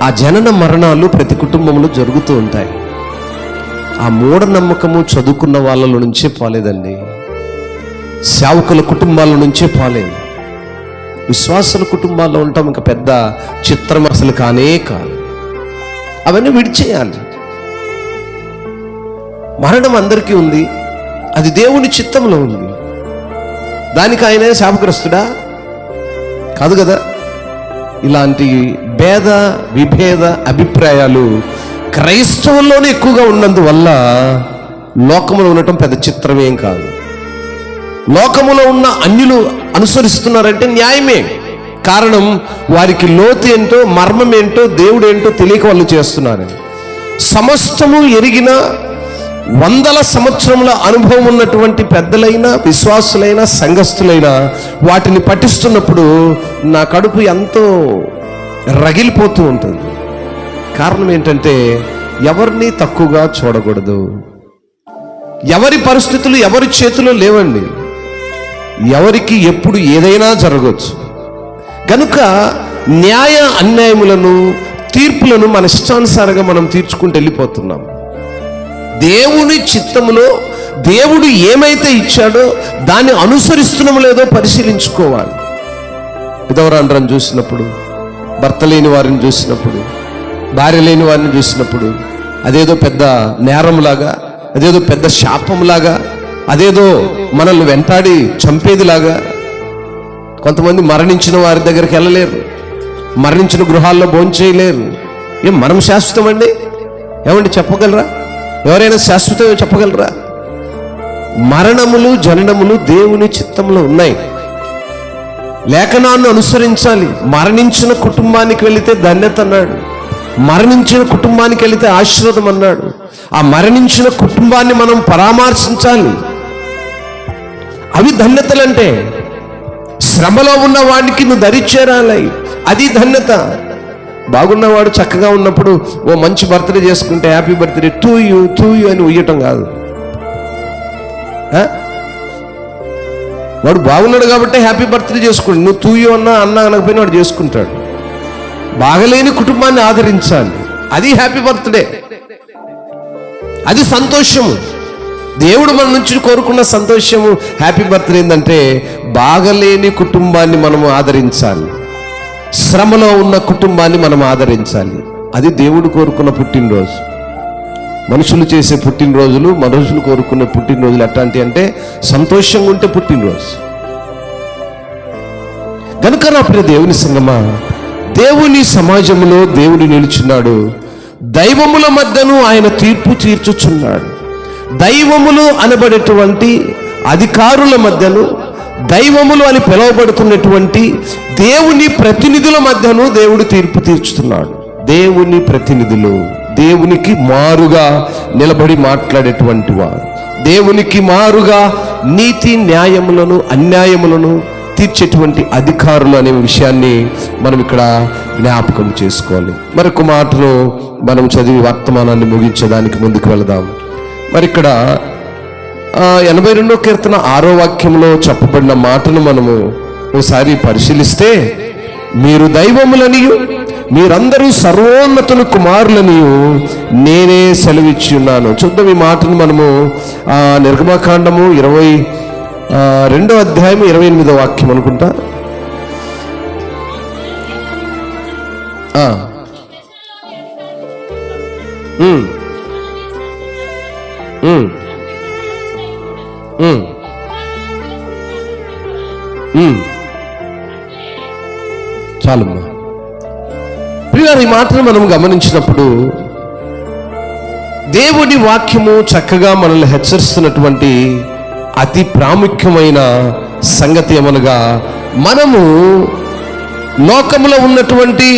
ఆ జనన మరణాలు ప్రతి కుటుంబంలో జరుగుతూ ఉంటాయి. ఆ మూఢనమ్మకము చదువుకున్న వాళ్ళ నుంచే పోలేదండి, సేవకుల కుటుంబాల నుంచే పోలేదు. విశ్వాసుల కుటుంబాల్లో ఉంటాం, ఇంకా పెద్ద చిత్రం అసలు కానే కాదు. అవన్నీ విడిచేయాలి. మరణం అందరికీ ఉంది, అది దేవుని చిత్తంలో ఉంది. దానికి ఆయనే శాపగ్రస్తుడా కాదు కదా. ఇలాంటి భేద విభేద అభిప్రాయాలు క్రైస్తవుల్లోనే ఎక్కువగా ఉన్నందువల్ల లోకములో ఉండటం పెద్ద చిత్రమేం కాదు. లోకములో ఉన్న అన్యులు అనుసరిస్తున్నారంటే న్యాయమే. కారణం వారికి లోతు ఏంటో, మర్మం ఏంటో, దేవుడు ఏంటో తెలియక వాళ్ళు చేస్తున్నారని. సమస్తము ఎరిగిన 100 సంవత్సరముల అనుభవం ఉన్నటువంటి పెద్దలైన, విశ్వాసులైన, సంఘస్థులైన వాటిని పఠిస్తున్నప్పుడు నా కడుపు ఎంతో రగిలిపోతూ ఉంటుంది. కారణం ఏంటంటే ఎవరిని తక్కువగా చూడకూడదు. ఎవరి పరిస్థితులు ఎవరి చేతిలో లేవండి. ఎవరికి ఎప్పుడు ఏదైనా జరగవచ్చు. కనుక న్యాయ అన్యాయములను, తీర్పులను మన ఇష్టానుసారంగా మనం తీర్చుకుంటూ వెళ్ళిపోతున్నాం. దేవుని చిత్తములో దేవుడు ఏమైతే ఇచ్చాడో దాన్ని అనుసరిస్తున్నామో లేదో పరిశీలించుకోవాలి. విధవరాండ్రని చూసినప్పుడు, భర్త లేని వారిని చూసినప్పుడు, భార్య లేని వారిని చూసినప్పుడు అదేదో పెద్ద నేరంలాగా, అదేదో పెద్ద శాపంలాగా, అదేదో మనల్ని వెంటాడి చంపేదిలాగా. కొంతమంది మరణించిన వారి దగ్గరికి వెళ్ళలేరు, మరణించిన గృహాల్లో భోంచేయలేరు. ఏం మనం శాశ్వతం అండి? ఏమండి చెప్పగలరా? ఎవరైనా శాశ్వతంగా చెప్పగలరా? మరణములు జననములు దేవుని చిత్తంలో ఉన్నాయి. లేఖనాన్ని అనుసరించాలి. మరణించిన కుటుంబానికి వెళితే ధన్యత అన్నాడు, మరణించిన కుటుంబానికి వెళితే ఆశీర్వాదం అన్నాడు. ఆ మరణించిన కుటుంబాన్ని మనం పరామర్శించాలి. అవి ధన్యతలంటే. శ్రమలో ఉన్న వాడికి నువ్వు దరిచేరాలి, అది ధన్యత. బాగున్నవాడు చక్కగా ఉన్నప్పుడు ఓ మంచి బర్త్డే చేసుకుంటే హ్యాపీ బర్త్డే టు యూ అని ఉయ్యటం కాదు. వాడు బాగున్నాడు కాబట్టి హ్యాపీ బర్త్డే చేసుకోండి. నువ్వు టూ యూ అన్నా అనకపోయినా వాడు చేసుకుంటాడు. బాగలేని కుటుంబాన్ని ఆదరించాలి, అది హ్యాపీ బర్త్డే, అది సంతోషము. దేవుడు మన నుంచి కోరుకున్న సంతోషము హ్యాపీ బర్త్డే ఏంటంటే బాగలేని కుటుంబాన్ని మనము ఆదరించాలి, శ్రమలో ఉన్న కుటుంబాన్ని మనం ఆదరించాలి. అది దేవుడు కోరుకున్న పుట్టినరోజు. మనుషులు చేసే పుట్టినరోజులు, మనుషులు కోరుకునే పుట్టినరోజులు ఎట్లాంటి అంటే సంతోషంగా ఉంటే పుట్టినరోజు. కనుక నా ప్రియ దేవుని సంగమా, దేవుని సమాజంలో దేవుడు నిలుచున్నాడు. దైవముల మధ్యను ఆయన తీర్పు తీర్చుచున్నాడు. దైవములు అనబడేటువంటి అధికారుల మధ్యను, దైవములు అని పిలువబడుతున్నటువంటి దేవుని ప్రతినిధుల మధ్యను దేవుడు తీర్పు తీర్చుతున్నాడు. దేవుని ప్రతినిధులు దేవునికి మారుగా నిలబడి మాట్లాడేటువంటి వారు, దేవునికి మారుగా నీతి న్యాయములను అన్యాయములను తీర్చేటువంటి అధికారులు అనే విషయాన్ని మనం ఇక్కడ జ్ఞాపకం చేసుకోవాలి. మరొక మాటను మనం చదివి వర్తమానాన్ని ముగించడానికి ముందుకు వెళదాం. మరి ఇక్కడ 82వ కీర్తన 6వ వాక్యంలో చెప్పబడిన మాటను మనము ఒకసారి పరిశీలిస్తే, మీరు దైవములనియు మీరందరూ సర్వోన్నతులు కుమారులనియు నేనే సెలవిచ్చి ఉన్నాను. చూద్దాం ఈ మాటను మనము నిర్గమకాండము 22వ అధ్యాయం 28వ వాక్యం అనుకుంటా. చాలమ్మా ప్రియులారా, ఈ మాటను మనం గమనించినప్పుడు దేవుడి వాక్యము చక్కగా మనల్ని హెచ్చరిస్తున్నటువంటి అతి ప్రాముఖ్యమైన సంగతి ఏమనగా, మనము లోకములో ఉన్నటువంటి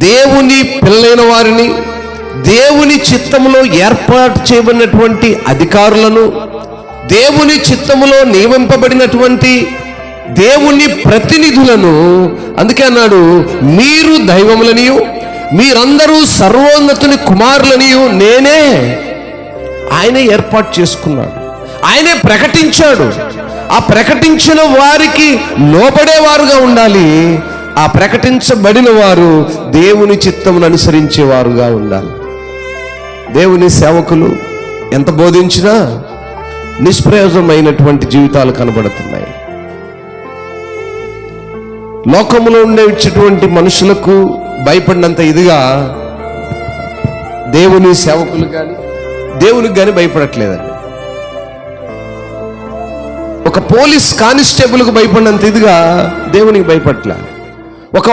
దేవుని పిల్లలైన వారిని, దేవుని చిత్తములో ఏర్పాటు చేయబడినటువంటి అధికారులను, దేవుని చిత్తములో నియమింపబడినటువంటి దేవుని ప్రతినిధులను, అందుకే అన్నాడు మీరు దైవములనియు మీరందరూ సర్వోన్నతుని కుమారులనియు నేనే. ఆయనే ఏర్పాటు చేసుకున్నాడు, ఆయనే ప్రకటించాడు. ఆ ప్రకటించిన వారికి లోబడేవారుగా ఉండాలి. ఆ ప్రకటించబడిన వారు దేవుని చిత్తమును అనుసరించేవారుగా ఉండాలి. దేవుని సేవకులు ఎంత బోధించినా నిష్ప్రయోజనమైనటువంటి జీవితాలు కనబడుతున్నాయి. లోకములో ఉండేటువంటి మనుషులకు భయపడినంత ఇదిగా దేవుని సేవకులు కానీ దేవునికి కానీ భయపడట్లేదండి. ఒక పోలీస్ కానిస్టేబుల్కు భయపడినంత ఇదిగా దేవునికి భయపడట్లే. ఒక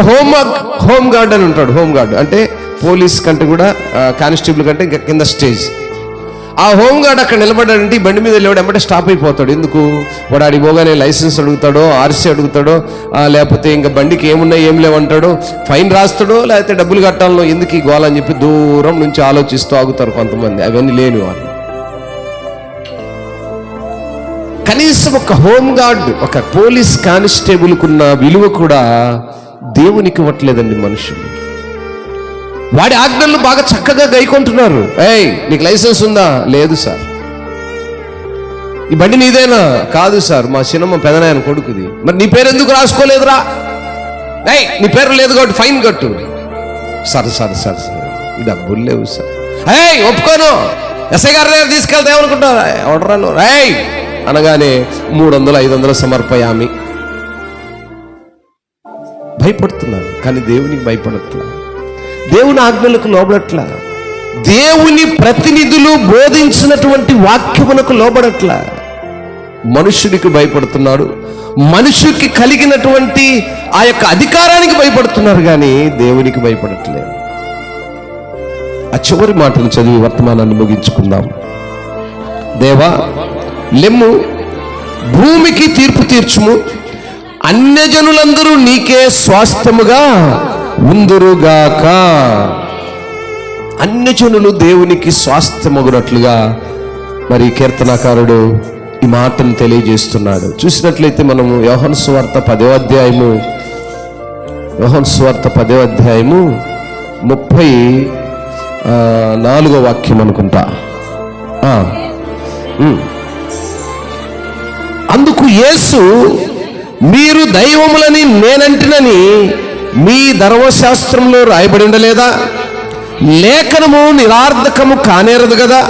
హోమ్ గార్డ్ అని ఉంటాడు. హోమ్ గార్డ్ అంటే పోలీస్ కంటే కూడా కానిస్టేబుల్ కంటే ఇంకా కింద స్టేజ్. ఆ హోమ్ గార్డ్ అక్కడ నిలబడ్డాడంటే ఈ బండి మీద వెళ్ళాడు ఎమ్మటే స్టాప్ అయిపోతాడు. ఎందుకు? వాడు ఆడికి పోగానే లైసెన్స్ అడుగుతాడో, ఆర్సీ అడుగుతాడో, లేకపోతే ఇంకా బండికి ఏమున్నాయి ఏం లేవంటాడో, ఫైన్ రాస్తాడో, లేకపోతే డబ్బులు కట్టాలనో, ఎందుకు ఈ గోల అని చెప్పి దూరం నుంచి ఆలోచిస్తూ ఆగుతారు కొంతమంది. అవన్నీ లేని వాళ్ళు. కనీసం ఒక హోమ్ గార్డ్, ఒక పోలీస్ కానిస్టేబుల్కున్న విలువ కూడా దేవునికి ఇవ్వట్లేదండి మనుషులు. వాడి ఆజ్ఞలు బాగా చక్కగా గైకొంటున్నారు. నీకు లైసెన్స్ ఉందా? లేదు సార్. ఈ బండి నీదేనా? కాదు సార్, మా చిన్నమ్మ పెదనాయన కొడుకుది. మరి నీ పేరు ఎందుకు రాసుకోలేదురా? నీ పేరు లేదు కాబట్టి ఫైన్ కట్టు. సార్ సార్ సార్ సార్ డబ్బులు లేవు సార్. ఒప్పుకోను, ఎస్ఐ గారి దగ్గర తీసుకెళ్తే ఏమనుకుంటారా? ఎవడరాను అనగానే 300-500 సమర్పయామి. భయపడుతున్నారు, కానీ దేవునికి భయపడట్లా, దేవుని ఆజ్ఞలకు లోబడట్లా, దేవుని ప్రతినిధులు బోధించినటువంటి వాక్యములకు లోబడట్లా. మనుషుడికి భయపడుతున్నాడు, మనుషుడికి కలిగినటువంటి ఆ యొక్క అధికారానికి భయపడుతున్నారు, కానీ దేవునికి భయపడట్లేదు. ఆ చివరి మాటను చదివి వర్తమానాన్ని ముగించుకుందాం. దేవా, లెమ్ము, భూమికి తీర్పు తీర్చుము, అన్యజనులందరూ నీకే స్వాస్థ్యముగా ఉందురుగాక. అన్యజనులు దేవునికి స్వాస్థ్యమగునట్లుగా మరి కీర్తనాకారుడు ఈ మాటను తెలియజేస్తున్నాడు. చూసినట్లయితే మనము యోహాను సువార్త 10వ అధ్యాయము 34వ వాక్యం అనుకుంటా. అందుకు యేసు, మీరు దైవములని నేనంటినని మీ ధర్మశాస్త్రంలో రాయబడి ఉండలేదా? లేఖనము నిరార్థకము కానేరదు కదా.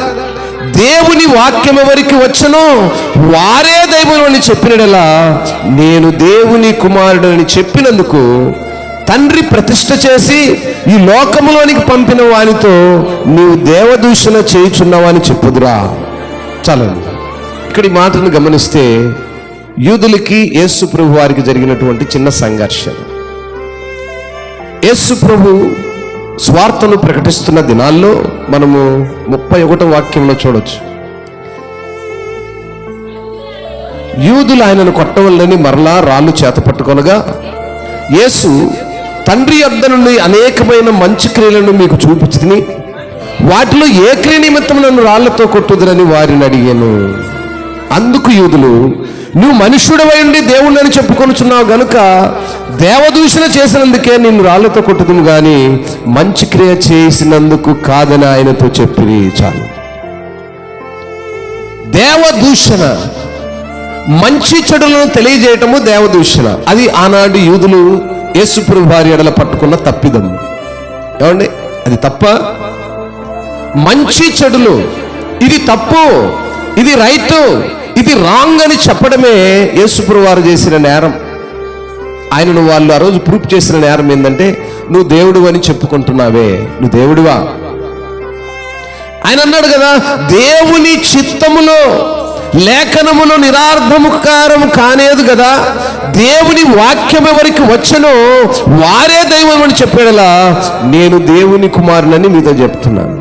దేవుని వాక్యం ఎవరికి వచ్చనో వారే దైవం అని చెప్పినలా, నేను దేవుని కుమారుడు అని చెప్పినందుకు తండ్రి ప్రతిష్ఠ చేసి ఈ లోకములోనికి పంపిన వానితో నీవు దేవదూషణ చేయుచున్నావని చెప్పుదురా. చాలండి. ఇక్కడ ఈ మాటను గమనిస్తే యూదులకి యేసు ప్రభు వారికి జరిగినటువంటి చిన్న సంఘర్షణ. యేసు ప్రభు స్వార్థను ప్రకటిస్తున్న దినాల్లో మనము 31వ వాక్యంలో చూడొచ్చు. యూదులు ఆయనను కొట్టవల్లని మరలా రాళ్ళు చేత పట్టుకొనగా, యేసు, తండ్రి యొద్ద నుండి అనేకమైన మంచి క్రియలను మీకు చూపించుకుని వాటిలో ఏ క్రియ నిమిత్తం నన్ను రాళ్లతో కొట్టుదురని వారిని అడిగాను. అందుకు యూదులు, నువ్వు మనుష్యుడవై ఉండి దేవుణ్ణని చెప్పుకొనుచున్నావు గనుక దేవదూషణ చేసినందుకే నిన్ను రాళ్లతో కొట్టుదును గాని మంచి క్రియ చేసినందుకు కాదని ఆయనతో చెప్పి. చాలు. దేవదూషణ, మంచి చెడులను తెలియజేయటము దేవదూషణ. అది ఆనాడు యూదులు యేసుప్రభు వారి ఎడల పట్టుకున్న తప్పిదం. ఏమండి, అది తప్ప? మంచి చెడులు, ఇది తప్పు, ఇది రైట్, ఇది రాంగ్ అని చెప్పడమే యేసుప్రభు వారు చేసిన నేరం. ఆయనను వాళ్ళు ఆ రోజు ప్రూఫ్ చేసిన నేరం ఏంటంటే, నువ్వు దేవుడు అని చెప్పుకుంటున్నావే, నువ్వు దేవుడివా? ఆయన అన్నాడు కదా, దేవుని చిత్తములో లేఖనములో నిరార్థముకారము కానేదు కదా. దేవుని వాక్యం ఎవరికి వచ్చనో వారే దైవం అని చెప్పాడలా, నేను దేవుని కుమారునని మీతో చెప్తున్నాను.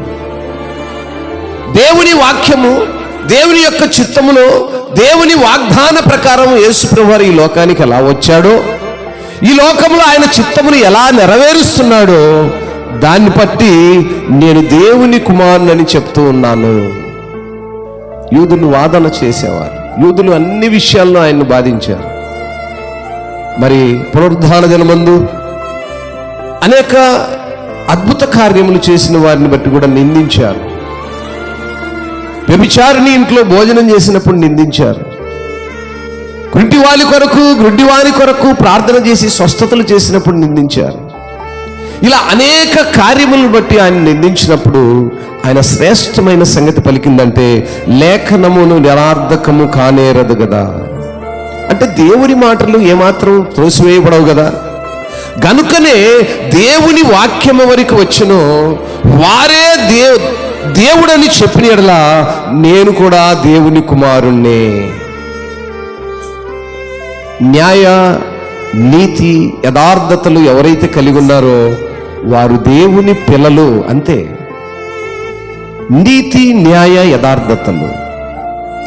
దేవుని వాక్యము, దేవుని యొక్క చిత్తములో, దేవుని వాగ్దాన ప్రకారం యేసుప్రభు వారు ఈ లోకానికి ఎలా వచ్చాడో, ఈ లోకంలో ఆయన చిత్తమును ఎలా నెరవేరుస్తున్నాడో దాన్ని బట్టి నేను దేవుని కుమారునని చెప్తూ ఉన్నాను. యూదులు వాదన చేసేవారు. యూదులు అన్ని విషయాల్లో ఆయన్ను బాధించారు. మరి పునరుద్ధాన దినమందు అనేక అద్భుత కార్యములు చేసిన వారిని బట్టి కూడా నిందించారు. వ్యభిచారిణి ఇంట్లో భోజనం చేసినప్పుడు నిందించారు. గుడ్డివాని కొరకు ప్రార్థన చేసి స్వస్థతలు చేసినప్పుడు నిందించారు. ఇలా అనేక కార్యములను బట్టి ఆయన నిందించినప్పుడు ఆయన శ్రేష్టమైన సంగతి పలికిందంటే, లేఖనమును నిరార్థకము కానేరదు కదా. అంటే దేవుని మాటలు ఏమాత్రం త్రోసివేయబడవు కదా. గనుకనే దేవుని వాక్యం ఎవరికి వచ్చనో వారే దేవుడని చెప్పిన యెడల నేను కూడా దేవుని కుమారుణ్ణే. న్యాయ, నీతి, యథార్థతలు ఎవరైతే కలిగి ఉన్నారో వారు దేవుని పిల్లలు. అంతే. నీతి, న్యాయ, యథార్థతలు,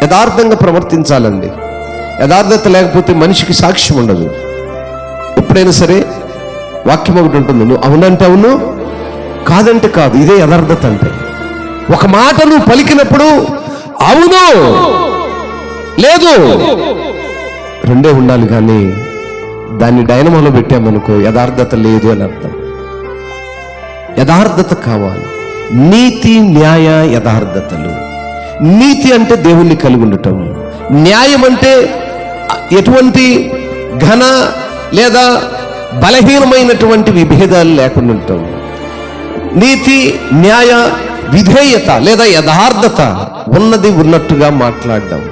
యథార్థంగా ప్రవర్తించాలండి. యథార్థత లేకపోతే మనిషికి సాక్ష్యం ఉండదు. ఎప్పుడైనా సరే వాక్యం ఒకటి ఉంటుంది, నువ్వు అవునంటే అవును, కాదంటే కాదు. ఇదే యథార్థత అంటే. ఒక మాట నువ్వు పలికినప్పుడు అవును, లేదు, రెండే ఉండాలి. కానీ దాన్ని డైనమోలో పెట్టామనుకో యథార్థత లేదు అని అర్థం. యథార్థత కావాలి. నీతి, న్యాయ, యథార్థతలు. నీతి అంటే దేవుణ్ణి కలిగి ఉండటం. న్యాయం అంటే ఎటువంటి ఘన లేదా బలహీనమైనటువంటి విభేదాలు లేకుండా ఉండటం. నీతి, న్యాయ, విధేయత లేదా యథార్థత, ఉన్నది ఉన్నట్టుగా మాట్లాడడం.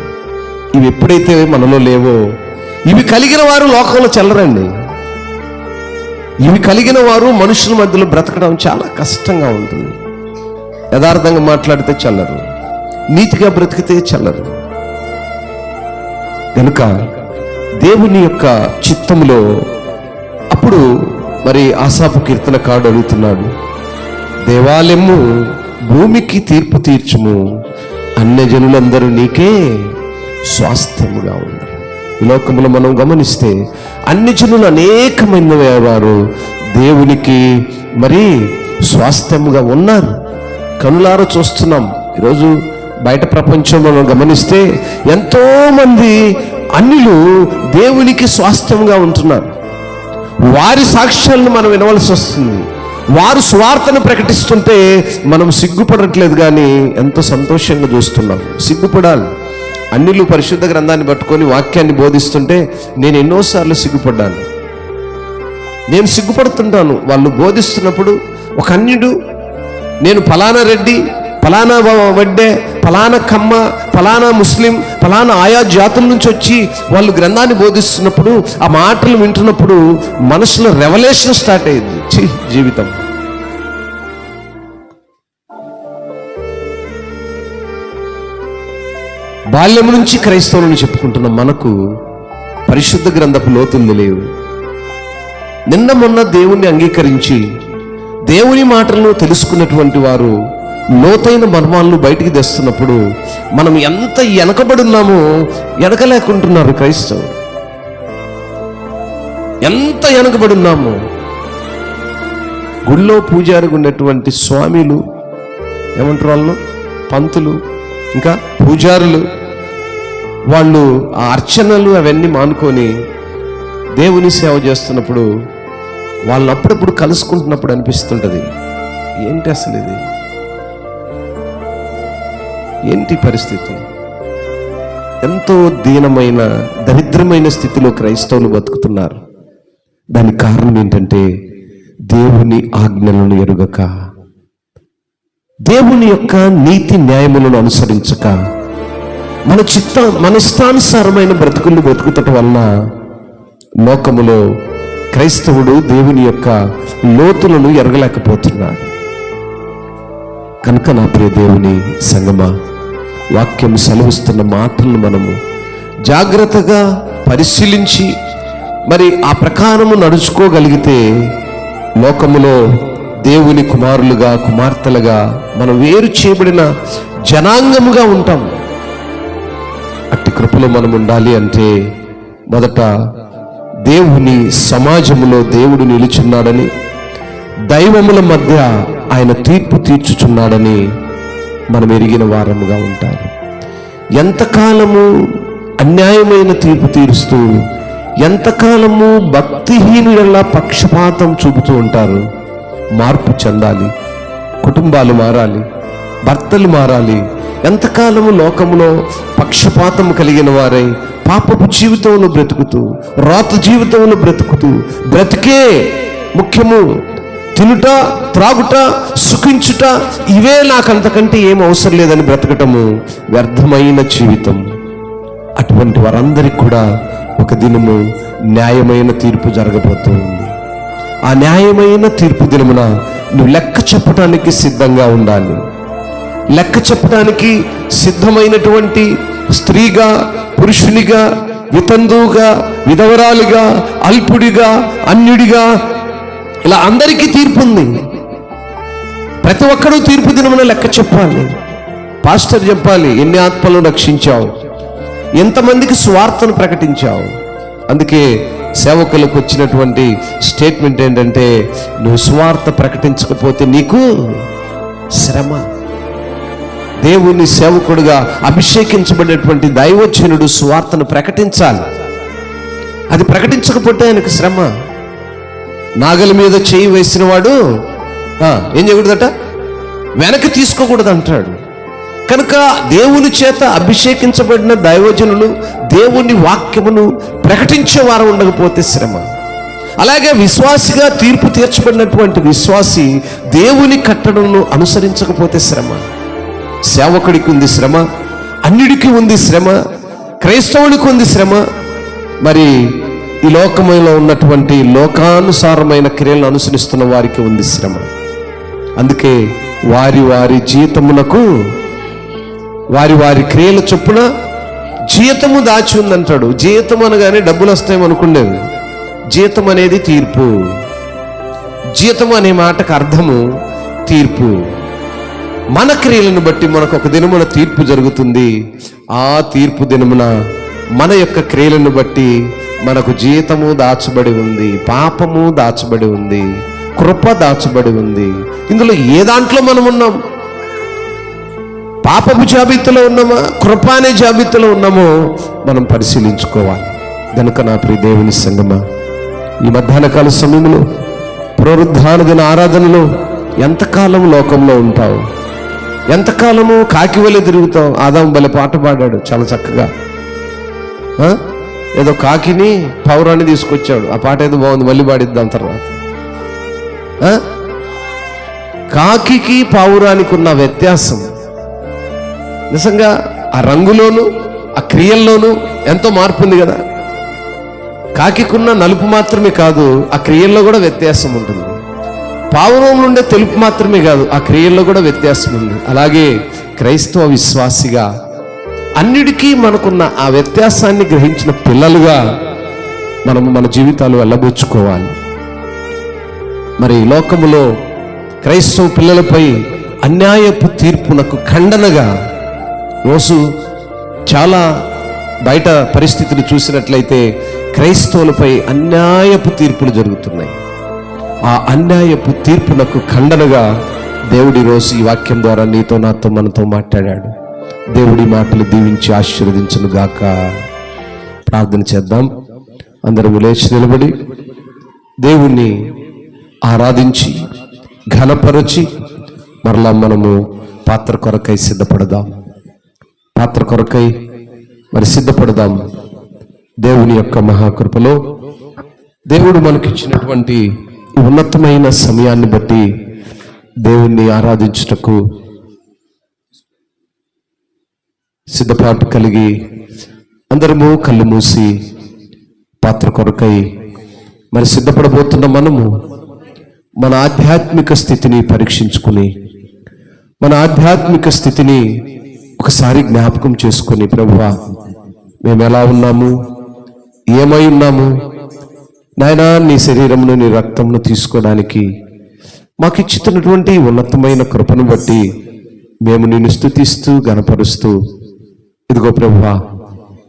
ఇవి ఎప్పుడైతే మనలో లేవో, ఇవి కలిగిన వారు లోకంలో చెల్లరండి. ఇవి కలిగిన వారు మనుషుల మధ్యలో బ్రతకడం చాలా కష్టంగా ఉంటుంది. యథార్థంగా మాట్లాడితే చల్లరు, నీతిగా బ్రతికితే చల్లరు. కనుక దేవుని యొక్క చిత్తములో అప్పుడు మరి ఆసాపు కీర్తనకారుడు అడుగుతున్నాడు, దేవాలయము భూమికి తీర్పు తీర్చుము, అన్యజనులందరూ నీకే స్వాస్థ్యముగా ఉన్నారు. ఈ లోకములో మనం గమనిస్తే అన్ని జనులు అనేకమైన వారు దేవునికి మరి స్వాస్థ్యముగా ఉన్నారు. కనులారా చూస్తున్నాం. ఈరోజు బయట ప్రపంచం మనం గమనిస్తే ఎంతో మంది అన్యులు దేవునికి స్వాస్థ్యంగా ఉంటున్నారు. వారి సాక్ష్యాలను మనం వినవలసి వస్తుంది. వారు స్వార్థను ప్రకటిస్తుంటే మనం సిగ్గుపడట్లేదు, కానీ ఎంతో సంతోషంగా చూస్తున్నాం. సిగ్గుపడాలి. అన్యులు పరిశుద్ధ గ్రంథాన్ని పట్టుకొని వాక్యాన్ని బోధిస్తుంటే నేను ఎన్నోసార్లు సిగ్గుపడ్డాను. నేను సిగ్గుపడుతుంటాను. వాళ్ళు బోధిస్తున్నప్పుడు ఒక అన్యుడు, నేను ఫలానా రెడ్డి, ఫలానా వడ్డే, ఫలానా కమ్మ, ఫలానా ముస్లిం, ఫలానా ఆయా జాతుల నుంచి వచ్చి వాళ్ళు గ్రంథాన్ని బోధిస్తున్నప్పుడు ఆ మాటలు వింటున్నప్పుడు మనసులో రెవల్యూషన్ స్టార్ట్ అయ్యింది. జీవితం బాల్యం నుంచి క్రైస్తవులను చెప్పుకుంటున్న మనకు పరిశుద్ధ గ్రంథపు లోతులు లేవు. నిన్న మొన్న దేవుణ్ణి అంగీకరించి దేవుని మాటలను తెలుసుకున్నటువంటి వారు లోతైన మర్మాలను బయటికి తెస్తున్నప్పుడు మనం ఎంత వెనకబడున్నామో వెనకలేకుంటున్నారు క్రైస్తవులు. ఎంత వెనకబడున్నామో. గుళ్ళో పూజారిగా ఉన్నటువంటి స్వామిలు ఏమంటారు, వాళ్ళు పంతులు, ఇంకా పూజారులు, వాళ్ళు ఆ అర్చనలు అవన్నీ మానుకొని దేవుని సేవ చేస్తున్నప్పుడు వాళ్ళని అప్పుడప్పుడు కలుసుకుంటున్నప్పుడు అనిపిస్తుంటుంది, ఏంటి అసలు ఇది, ఏంటి పరిస్థితి. ఎంతో దీనమైన దరిద్రమైన స్థితిలో క్రైస్తవులు బతుకుతున్నారు. దానికి కారణం ఏంటంటే దేవుని ఆజ్ఞలను ఎరుగక, దేవుని యొక్క నీతి న్యాయములను అనుసరించక, మన ఇష్టానుసారమైన బ్రతుకులు బతుకుతట వలన లోకములో క్రైస్తవుడు దేవుని యొక్క లోతులను ఎరగలేకపోతున్నాడు. కనుక నా ప్రియ దేవుని సంగమా, వాక్యం సెలవిస్తున్న మాటలను మనము జాగ్రత్తగా పరిశీలించి మరి ఆ ప్రకారము నడుచుకోగలిగితే లోకములో దేవుని కుమారులుగా కుమార్తెలుగా మనం వేరు చేయబడిన జనాంగముగా ఉంటాం. అట్టి కృపలో మనం ఉండాలి అంటే మొదట దేవుని సమాజములో దేవుడు నిలుచున్నాడని, దైవముల మధ్య ఆయన తీర్పు తీర్చుచున్నాడని మనం ఎరిగిన వారముగా ఉంటారు. ఎంతకాలము అన్యాయమైన తీర్పు తీరుస్తూ, ఎంతకాలము భక్తిహీనుల పక్షపాతం చూపుతూ ఉంటారు. మార్పు చెందాలి, కుటుంబాలు మారాలి, భర్తలు మారాలి. ఎంతకాలము లోకములో పక్షపాతం కలిగిన వారై పాపపు జీవితంలో బ్రతుకుతూ, రాత జీవితంలో బ్రతికే ముఖ్యము, తినుట, త్రాగుట, సుఖించుట, ఇవే నాకంతకంటే ఏం అవసరం లేదని బ్రతకటము వ్యర్థమైన జీవితం. అటువంటి వారందరికీ కూడా ఒక దినము న్యాయమైన తీర్పు జరగబోతుంది. ఆ న్యాయమైన తీర్పు దినమున నువ్వు లెక్క చెప్పడానికి సిద్ధంగా ఉండాలి. లెక్క చెప్పడానికి సిద్ధమైనటువంటి స్త్రీగా, పురుషునిగా, వితంతువుగా, విధవరాలుగా, అల్పుడిగా, అన్యుడిగా, ఇలా అందరికీ తీర్పు ఉంది. ప్రతి ఒక్కరూ తీర్పు దినమున లెక్క చెప్పాలి. పాస్టర్ చెప్పాలి, ఎన్ని ఆత్మలను రక్షించావు, ఎంతమందికి స్వార్థను ప్రకటించావు. అందుకే సేవకులకు వచ్చినటువంటి స్టేట్మెంట్ ఏంటంటే, నువ్వు స్వార్థ ప్రకటించకపోతే నీకు శ్రమ. దేవుని సేవకుడుగా అభిషేకించబడినటువంటి దైవజనుడు స్వార్థను ప్రకటించాలి. అది ప్రకటించకపోతే ఆయనకు శ్రమ. నాగలి మీద చేయి వేసిన వాడు ఏం చేయకూడదట, వెనక్కి తీసుకోకూడదు అంటాడు. కనుక దేవుని చేత అభిషేకించబడిన దైవజనులు దేవుని వాక్యమును ప్రకటించే వారు ఉండకపోతే శ్రమ. అలాగే విశ్వాసిగా తీర్పు తీర్చబడినటువంటి విశ్వాసి దేవుని కట్టడలను అనుసరించకపోతే శ్రమ. సేవకుడికి ఉంది శ్రమ, అన్యుడికి ఉంది శ్రమ, క్రైస్తవుడికి ఉంది శ్రమ. మరి ఈ లోకములో ఉన్నటువంటి లోకానుసారమైన క్రియలను అనుసరిస్తున్న వారికి ఉంది శ్రమ. అందుకే వారి వారి జీతమునకు వారి వారి క్రియల చొప్పున జీతము దాచి ఉందంటాడు. జీతం అనగానే డబ్బులు వస్తాయేమనుకునేది. జీతం అనేది తీర్పు. జీతం అనే మాటకు అర్థము తీర్పు. మన క్రియలను బట్టి మనకు ఒక దినమున తీర్పు జరుగుతుంది. ఆ తీర్పు దినమున మన యొక్క క్రియలను బట్టి మనకు జీతము దాచబడి ఉంది, పాపము దాచబడి ఉంది, కృప దాచబడి ఉంది. ఇందులో ఏ దాంట్లో మనం ఉన్నాం? పాపపు జాబితాలో ఉన్నామా, కృప అనే జాబితాలో ఉన్నామో మనం పరిశీలించుకోవాలి. కనుక నా ప్రియ దేవుని సంగమా, ఈ మధ్యాహ్న కాల సమయంలో పునరుద్ధాన దిన ఆరాధనలో ఎంతకాలం లోకంలో ఉంటావు? ఎంతకాలము కాకి వలె తిరుగుతావు? ఆదాము బలే పాట పాడాడు చాలా చక్కగా. ఏదో కాకిని పౌరాన్ని తీసుకొచ్చాడు. ఆ పాట ఏదో బాగుంది, మళ్ళీ పాడిద్దాం తర్వాత. కాకికి పావురానికి ఉన్న వ్యత్యాసం నిజంగా ఆ రంగులోను ఆ క్రియల్లోనూ ఎంతో మార్పు ఉంది కదా. కాకికున్న నలుపు మాత్రమే కాదు, ఆ క్రియల్లో కూడా వ్యత్యాసం ఉంటుంది. పావురంలో ఉండే తెలుపు మాత్రమే కాదు, ఆ క్రియల్లో కూడా వ్యత్యాసం ఉంది. అలాగే క్రైస్తవ విశ్వాసిగా అన్నిటికీ మనకున్న ఆ వ్యత్యాసాన్ని గ్రహించిన పిల్లలుగా మనము మన జీవితాలు వెళ్ళబుచ్చుకోవాలి. మరి లోకములో క్రైస్తవ పిల్లలపై అన్యాయపు తీర్పునకు ఖండనగా రోజు చాలా బయట పరిస్థితులు చూసినట్లయితే క్రైస్తవులపై అన్యాయపు తీర్పులు జరుగుతున్నాయి. ఆ అన్యాయపు తీర్పునకు ఖండనగా దేవుడి రోజు ఈ వాక్యం ద్వారా నీతో నాతో మనతో మాట్లాడాడు. దేవుడి మాటలు దీవించి ఆశీర్వదించును గాక. ప్రార్థన చేద్దాం. అందరూ లేచి నిలబడి దేవుణ్ణి ఆరాధించి ఘనపరచి మరలా మనము పాత్ర కొరకై సిద్ధపడదాం. పాత్ర కొరకై మరి సిద్ధపడదాం. దేవుని యొక్క మహాకృపలో దేవుడు మనకిచ్చినటువంటి ఈ ఉన్నతమైన సమయాన్ని బట్టి దేవుణ్ణి ఆరాధించుటకు సిద్ధపాటు కలిగి అందరము కళ్ళు మూసి పాత్ర కొరకై మరి సిద్ధపడబోతున్న మనము మన ఆధ్యాత్మిక స్థితిని పరీక్షించుకుని, మన ఆధ్యాత్మిక స్థితిని ఒకసారి జ్ఞాపకం చేసుకొని, ప్రభువా మేము ఎలా ఉన్నాము, ఏమై ఉన్నాము నాయనా, నీ శరీరమును నీ రక్తమును తీసుకోవడానికి మాకు ఇచ్చుతున్నటువంటి ఉన్నతమైన కృపను బట్టి మేము నిన్ను స్తుతిస్తూ గణపరుస్తూ, ఇదిగో ప్రభువా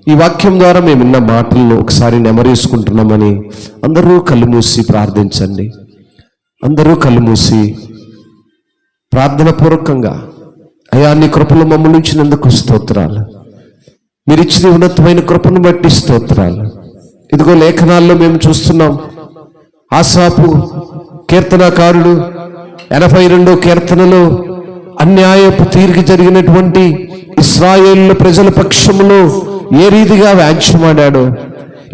ఈ వాక్యం ద్వారా మేము విన్న మాటలను ఒకసారి నెమరేసుకుంటున్నామని అందరూ కళ్ళు మూసి ప్రార్థించండి. అందరూ కళ్ళు మూసి ప్రార్థన పూర్వకంగా, అయ్యా నీ కృపలు మమ్మల్ని ఉంచినందుకు స్తోత్రాలు, మీరు ఇచ్చిన ఉన్నతమైన కృపను బట్టి స్తోత్రాలు. ఇదిగో లేఖనాల్లో మేము చూస్తున్నాం, ఆసాపు కీర్తనాకారుడు 82వ కీర్తనలో అన్యాయపు తీర్పు జరిగినటువంటి ఇశ్రాయేలు ప్రజల పక్షములో ఏ రీతిగా వ్యాజ్యమాడాడో,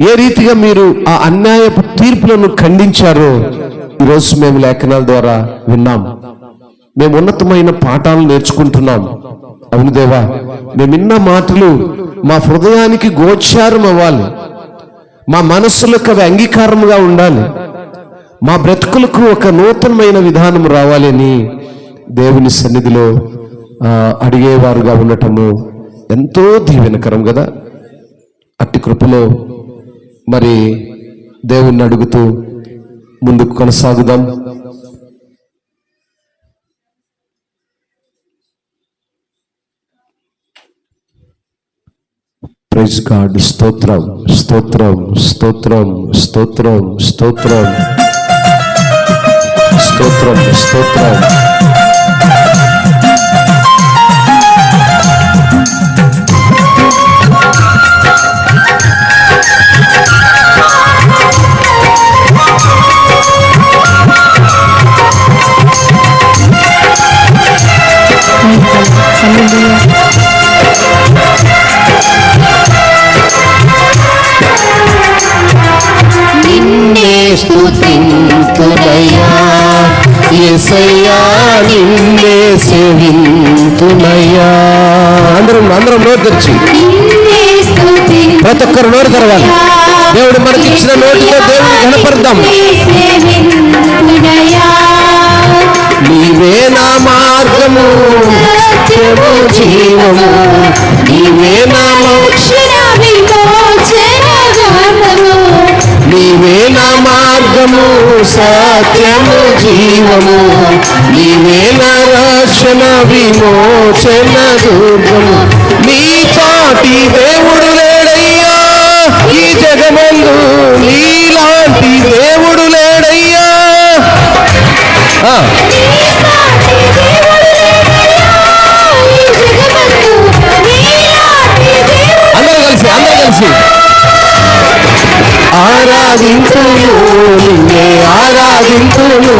ఏ రీతిగా మీరు ఆ అన్యాయపు తీర్పులను ఖండించారో ఈరోజు మేము లేఖనాల ద్వారా విన్నాం. మేము ఉన్నతమైన పాఠాలు నేర్చుకుంటున్నాం. అవును దేవా, మేము విన్న మాటలు మా హృదయానికి గోచారం అవ్వాలి, మా మనస్సులకు అవి అంగీకారముగా ఉండాలి, మా బ్రతుకులకు ఒక నూతనమైన విధానం రావాలి అని దేవుని సన్నిధిలో అడిగేవారుగా ఉండటము ఎంతో దీవెనకరం కదా. అట్టి కృపలో మరి దేవుణ్ణి అడుగుతూ ముందుకు కొనసాగుదాం. Praise God. స్తోత్రం స్తోత్రం స్తోత్రం స్తోత్రం స్తోత్రం స్తోత్రం స్తోత్రం. నిన్నే స్తుతింతునయ్యా యేసయ్యా, నిన్నే సేవింతునయ్యా. అందరం నోరు తెరిచి ప్రతి ఒక్కరు నోరు తెరవాలి. దేవుడు మనకి ఇచ్చిన నోటితో దేవుడిని ఘనపరుద్దాం. నీవే నా మార్గము సత్యము జీవము, నీవే నా మోక్ష విమోచన గానము, నీవే నా మార్గము మార్గము సత్యము జీవము, నీవే నా రక్షణ విమోచన దుర్గము. నీ చాటి దేవుడు లేడయ్యా ఈ జగమందు, నీలాంటి దేవుడు లేడయ్యా. అందరూ కలిసి ఆరాధింతును నిన్నే, ఆరాధింతును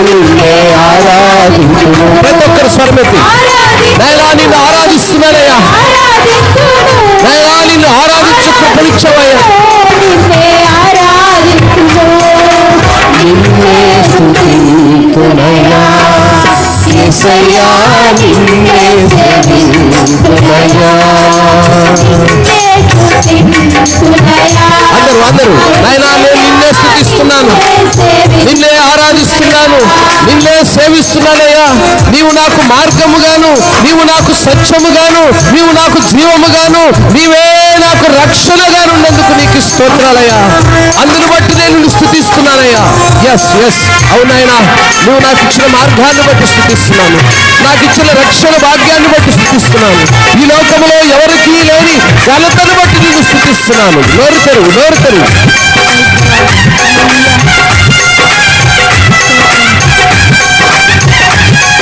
నిన్నే, ఆరాధింతును. ప్రతి ఒక్కరు స్వరమెత్తి, నైనా నిన్ను ఆరాధిస్తున్నానయ్యా, నైనా నిన్ను ఆరాధించు కృపనిచ్చవయ్యా. నిన్నే స్తుతింతునయ్యా యేసయ్యా, నిన్నే స్తుతింతునయ్యా. అందరూ నాయనా నేను నిన్నే స్తుతిస్తున్నాను, నిన్నే ఆరాధిస్తున్నాను, నిన్నే సేవిస్తున్నానయ్యా. నీవు నాకు మార్గముగాను, నీవు నాకు సత్యముగాను, నీవు నాకు జీవముగాను, నీవే నాకు రక్షణగాను ఉన్నందుకు నీకు స్తోత్రాలయ్యా. అందును బట్టి నేను నిన్ను స్తుతిస్తున్నానయ్యా. ఎస్ అవునాయనా, నువ్వు నాకు ఇచ్చిన మార్గాన్ని బట్టి స్తుతిస్తున్నాను, నాకు ఇచ్చిన రక్షణ భాగ్యాన్ని బట్టి స్తుతిస్తున్నాను. ఈ లోకంలో ఎవరికీ లేని ఘనతను బట్టి నేను స్తుతిస్తున్నాను. నోరు తెరువు.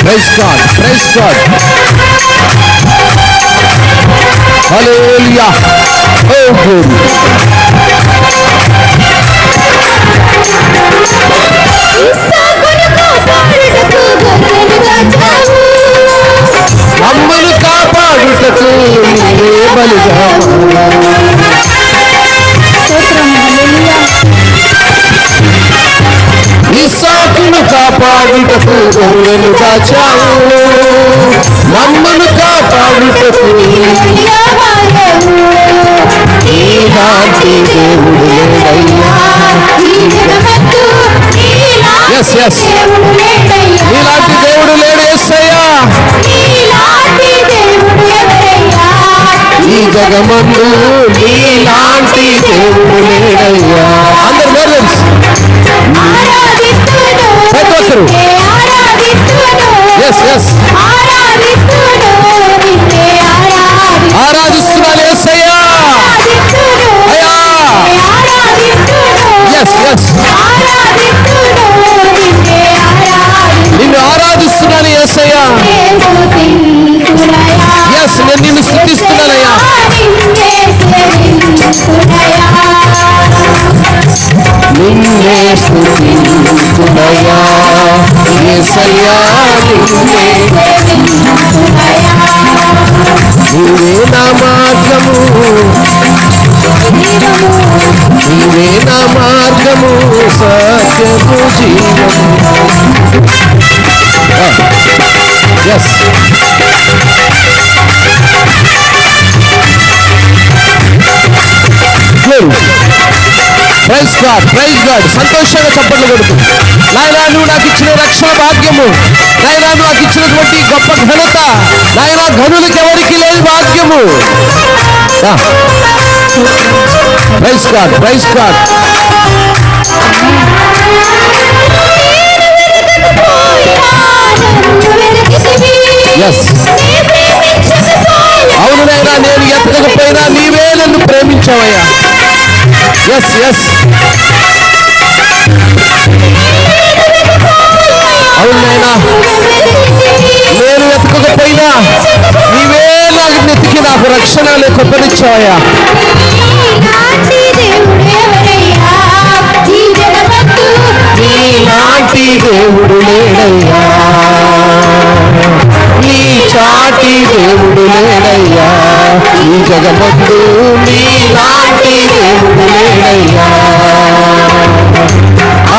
Praise God. Hallelujah. O glory. మమ్మను కాపాడుటకు నీవే బలిగా, ఇస్సాకును కాపాడుటకు గొర్రెను దాచావు, మమ్మను కాపాడుటకు నీలాంటి దేవుడు లేడయ్యా. నీలాంటి దేవుడు లేడు యేసయ్యా, ఈ జగమందు నీలాంటి దేవుడు లేడయ్యా. అందరు ప్రతి ఒక్కరు ఆరాధిస్తున్నాను యేసయ్యా. అయ్యా నిన్ను ఆరాధిస్తున్నాను యేసయ్యా. నేను నిన్ను స్తుతిస్తున్నానయ్యా. నిన్నే స్తుతిస్తున్నానయ్యా యేసయ్యా, నీవే నా మార్గము, నీవే నా మార్గము సత్యము జీవము. Praise God. సంతోషంగా చప్పట్లు కొడుతూ, నాయనా నువ్వు నాకు ఇచ్చిన రక్షణ భాగ్యము, నాయనా నువ్వు నాకు ఇచ్చినటువంటి గొప్ప ఘనత, నాయనా ఘనులకి ఎవరికి లేదు భాగ్యము. Praise God. అవును నాయనా, నేను ఎత్తకపోయినా నీవే నన్ను ప్రేమించావయ్యా. అవును నాయనా, నేను ఎత్తకపోయినా నీవే నాకు నెత్తికి నాకు రక్షణ కొప్పనిచ్చావయ్యా. నీలాంటి దేవుడు లేడయ్యా, నీ చాటి దేవుడు లేడయ్యా, ఈ జగమందు నీలాంటి దేవుడు లేడయ్యా.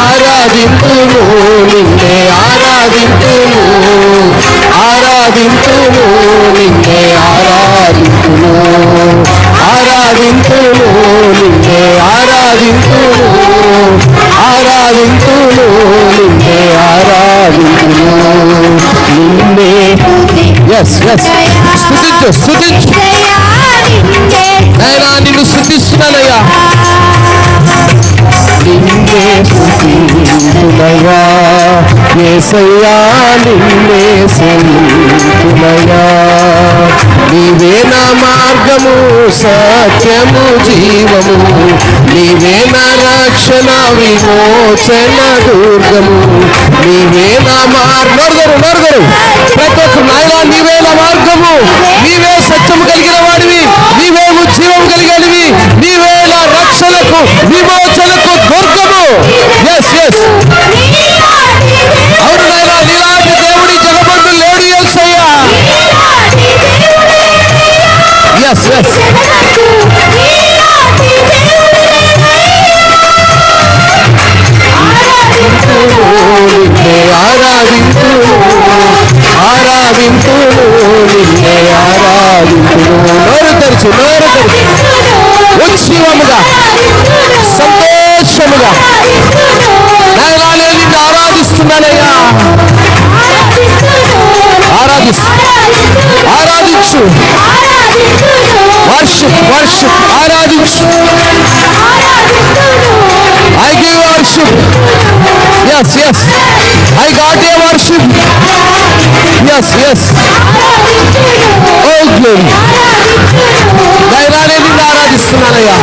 ఆరాధింతును నిన్నే, ఆరాధింతును నిన్నే, ఆరాధింతును నిన్నే, ఆరాధింతును నిన్నే, ఆరాధింతును నిన్నే. స్తుతించు. నాయనా నిన్ను స్తుతిస్తున్నానయ్యా. స్తుతింతునయా, యేసయ్యా నిన్నే సేవింతునయా. నీవే నా మార్గము, సత్యము, జీవము, నీవే నా రక్షణ, విమోచన దుర్గము, నీవే నా మార్గము. ప్రతి ఒక్క నాయనా నీవే నా మార్గము, నీవే సత్యము కలిగిన వాడివి, నీవే ఉజ్జీవం కలిగినవి, నీవే నా రక్షణకు, విమోచనకు దుర్గము. ఎస్ ఎస్ అవును నాయనా, నీలాంటి దేవుడి జగమందు లేడు యేసయ్యా. ఎస్ ఎస్ ఆరాధింతును, నిన్నే ఆరాధింతును. నోరు తెరిచి ఉత్సవముగా, సంతోషముగా నాయనా నేను నిన్ను ఆరాధిస్తున్నానయ్యా. ఆరాధించు, వర్షిప్ ఆరాధించు. I give worship. Yes. I got a worship. Yes. Oh glory. నాయనా నిన్ను ఆరాధిస్తున్నానయ్యా.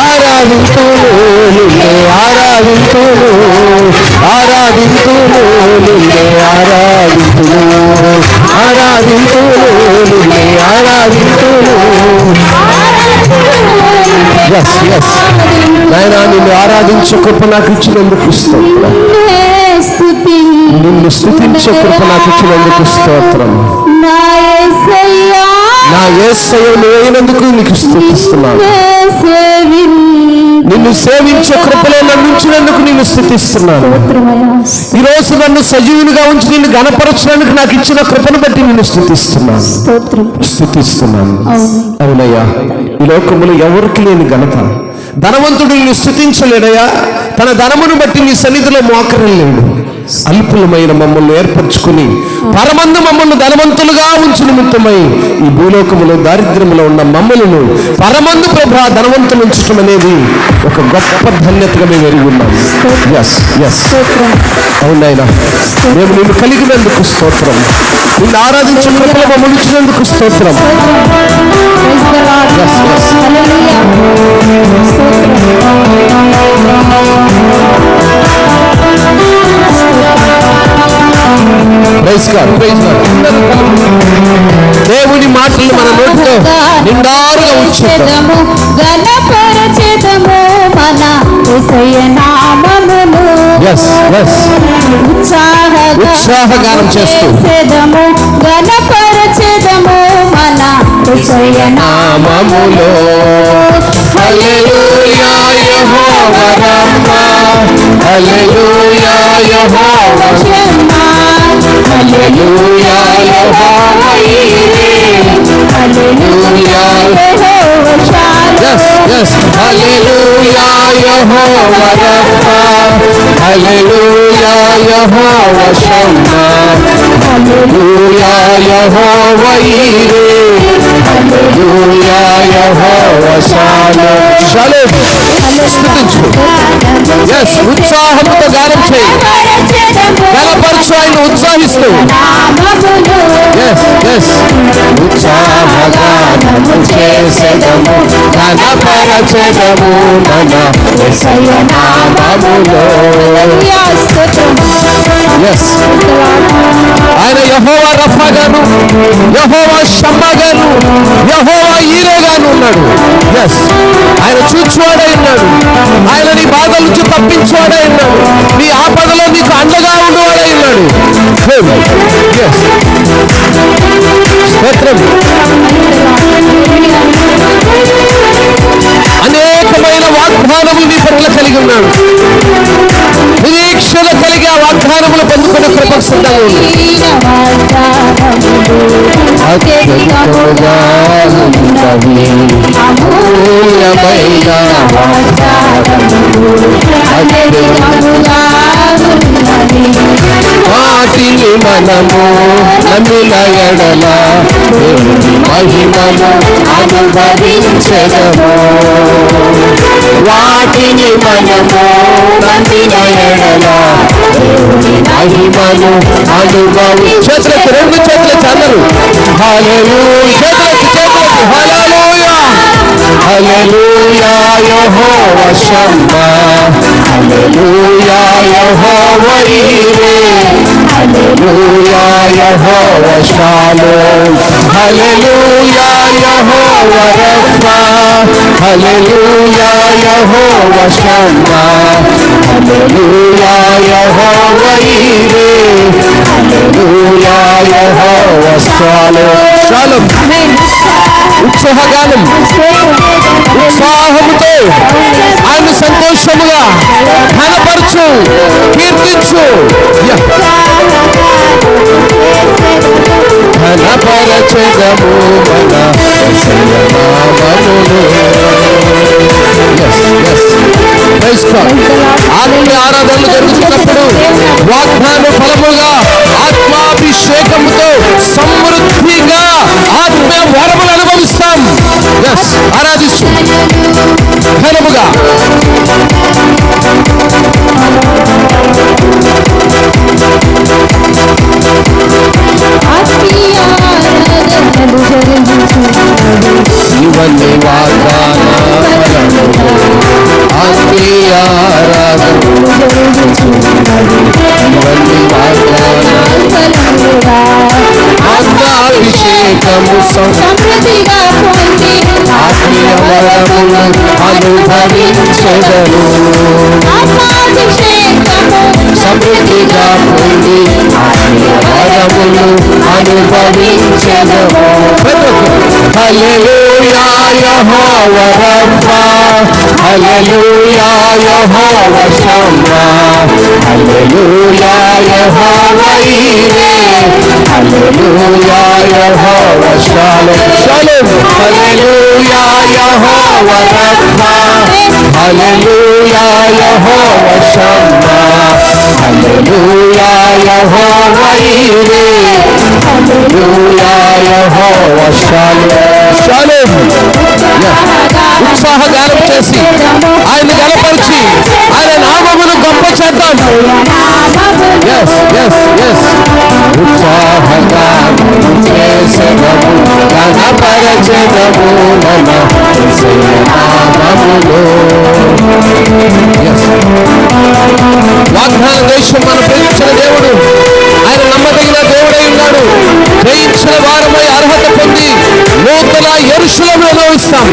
ఆరాధింతును, నిన్నే ఆరాధింతును, నిన్నే ఆరాధింతును. ఎస్ నాయనా నిన్ను ఆరాధించే కృప నాకు ఇచ్చినందుకు స్తోత్రం. నిన్ను స్తుతించే కృప నాకు ఇచ్చినందుకు స్తోత్రం. నా యేసయ్య నువ్వైనందుకు నీకు స్తుతిస్తున్నాను. నిన్ను సేవించే కృపలో నన్ను ఉంచినందుకు నిన్ను స్తుతిస్తున్నాను. ఈరోజు నన్ను సజీవునిగా ఉంచి నిన్ను గణపరచడానికి నాకు ఇచ్చిన కృపను బట్టి నిన్ను స్తుతిస్తున్నాను. అవునయ్యా, ఈ లోకములో ఎవరికి లేని ఘనత. ధనవంతుడు నిన్ను స్తుతించలేడయ్యా, తన ధనమును బట్టి నీ సన్నిధిలో మోకరలేడు. అల్పులమైన మమ్మల్ని ఏర్పరచుకుని పరమందు మమ్మల్ని ధనవంతులుగా ఉంచు నిమిత్తమై ఈ భూలోకములో దారిద్ర్యములో ఉన్న మమ్మలను పరమందు ప్రభా ధనవంతులు ఉంచడం అనేది ఒక గొప్ప ధన్యతగా మేము ఎరిగి ఉన్నాం. ఎస్ అవునాయన, మేము నిన్ను కలిగినందుకు స్తోత్రం. నిన్ను ఆరాధించే కృపలో మమ్మల్ని ఇచ్చినందుకు స్తోత్రం. దేవుని మాటలు మన నోటితో నిండారుగా ఉంచుదాము, గణపరచెదము మన యేసయ్య నామమును. ఉత్సాహగానం చేస్తూ గణపరచెదము మన యేసయ్య నామములో. హల్లెలూయా యెహోవా రమ్మా, హల్లెలూయా యెహోవా షమ్మా, హల్లెలూయా యెహోవా ఈరే, హల్లెలూయా యెహోవా షాలోమ్. హల్లెలూయా యెహోవా రమ్మా, హల్లెలూయా యెహోవా షమ్మా, హల్లెలూయా యెహోవా ఈరే, హల్లెలూయా యెహోవా షాలోమ్. స్తుతించు. ఉత్సాహంతో గానం చేయి, గణపరచు, ఆయన ఉత్సాహిస్తూ. ఉత్సాహగానము చేసెదము, గణపరచెదము మన యేసయ్య నామములో. ఆయన యెహోవా రఫా గాను, యెహోవా షమ్మా గాను, యెహోవా ఈరే గాను ఉన్నాడు. ఆయన చూచువాడై ఉన్నాడు. ఆయన నీ బాధల నుంచి తప్పించువాడై ఉన్నాడు. నీ ఆపదలో నీకు అండగా ఉండేవాడై ఉన్నాడు. అనేకమైన వాగ్దానములు నీ పట్ల కలిగి ఉన్నాడు. నిరీక్షణ కలిగి ఆ వాగ్దానములు పొందుకునే కృప సిద్ధంగా ఉంది. వాటిని మనము నమ్మిన ఎడల దేవుని మహిమను అనుభవించెదము. వాటిని మనము నమ్మిన ఎడల దేవుని మహిమను అనుభవి. చేతులకి, రెండు చేతుల చందరు. హల్లెలూయా, చేతులకి హల్లెలూయా. హల్లెలూయా యెహోవా షమ్మా, హల్లెలూయా యెహోవా ఈరే, హల్లెలూయా యెహోవా షాలోమ్, హల్లెలూయా యెహోవా రఫా, హల్లెలూయా యెహోవా షమ్మా, హల్లెలూయా యెహోవా ఈరే, హల్లెలూయా యెహోవా షాలోమ్. షాలోమ్ ఉత్సాహగానం, ఉత్సాహముతో ఆయన సంతోషముగా ఘనపరచు, కీర్తించు. ఘనపరచెదము మన యేసయ్య నామమును. ఆత్మీయ ఆరాధనలు జరుగుతున్నప్పుడు వాగ్దాన ఫలముగా ఆత్మాభిషేకముతో సమృద్ధిగా ఆత్మీయ వరములు అనుభవిస్తాం. ఆరాధిస్తూ ఘనముగా ఇవన్నీ వాగ్దాన ఆత్మీయ ఆరాధన, ఇవన్నీ వాగ్దాన ఆత్మాభిషేకము సమృద్ధిగా పొంది ఆత్మీయ వరములు అనుభవించెదను. ఆత్మాభిషేకము సమృద్ధిగా పొంది ఆత్మీయ వరములు అనుభవించెదను. హల్లెలూయా యెహోవా రఫా, హల్లెలూయా యెహోవా షమ్మా, హల్లెలూయా యెహోవా ఈరే, హల్లెలూయా యెహోవా షాలోమ్. షాలోమ్. హల్లెలూయా యెహోవా రఫా, హల్లెలూయా యెహోవా షమ్మా, హల్లెలూయా యెహోవా ఈరే, హల్లెలూయా యెహోవా షాలోమ్. షాలోమ్. ఉత్సాహగానం చేసి ఆయన గలపరిచి ఆయన నామమును గొప్ప చేద్దాం. ఉత్సాహగానం చేసెదము, గణపరచెదము మన యేసయ్య నామములో. వాగ్దాన దేశం మనం ప్రేమించిన దేవుడు, ఆయన నమ్మదగిన దేవుడై ఉన్నాడు. జయించిన వారమై అర్హత పొంది నూతన యెరూషలేమును అనుభవిస్తాం.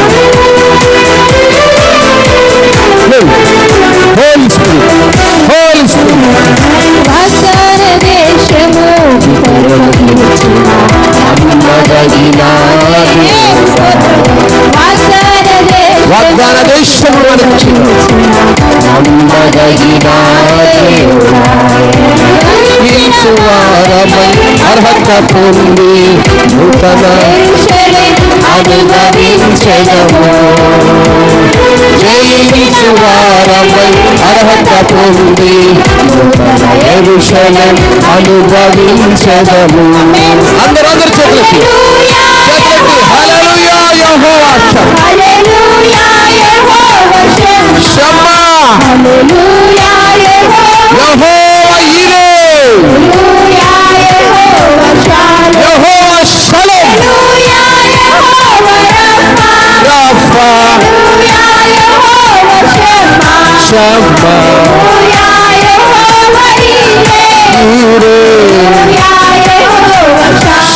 Holy spirit, holy spirit. వాగ్దాన దేశము వాగ్దాన దేశము మనకి వారమై అర్హత పొంది నూతన అనుభవించెదము. జయించు వారమై అర్హత పొంది నూతన యెరూషలేము అనుభవించెదము. అందరూ చేతులకి హల్లెలూయా యెహోవా షమ్మా, యెహోవా ఈరే, యెహోవా షాలోమ్, రఫా షమ్మా ఈరే,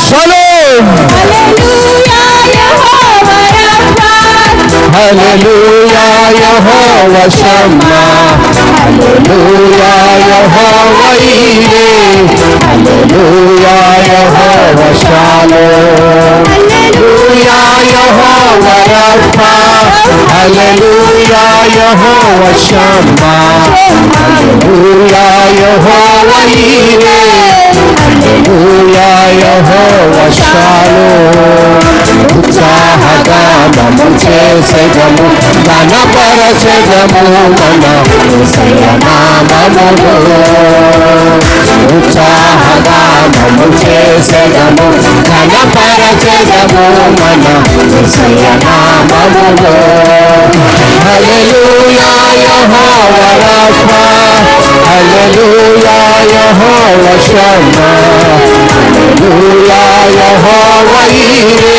షాలోమ్. హల్లెలూయా యెహోవా షమ్మా, హల్లెలూయా యెహోవా ఈరే, హల్లెలూయా యెహోవా షాలోమ్, హల్లెలూయా యెహోవా రఫా, హల్లెలూయా యెహోవా షమ్మా, హల్లెలూయా యెహోవా ఈరే, హల్లెలూయా యెహోవా షాలోమ్. ఉత్సాహగానము చేసెదము, ఘనపరచెదము మన యేసయ్య నామములో. ఉత్సాహగానము చేసెదము, ఘనపరచెదము మన యేసయ్య నామములో. హల్లెలూయా యెహోవా రాఫా, హల్లెలూయా యెహోవా షమ్మా, హల్లెలూయా యెహోవా ఈరే,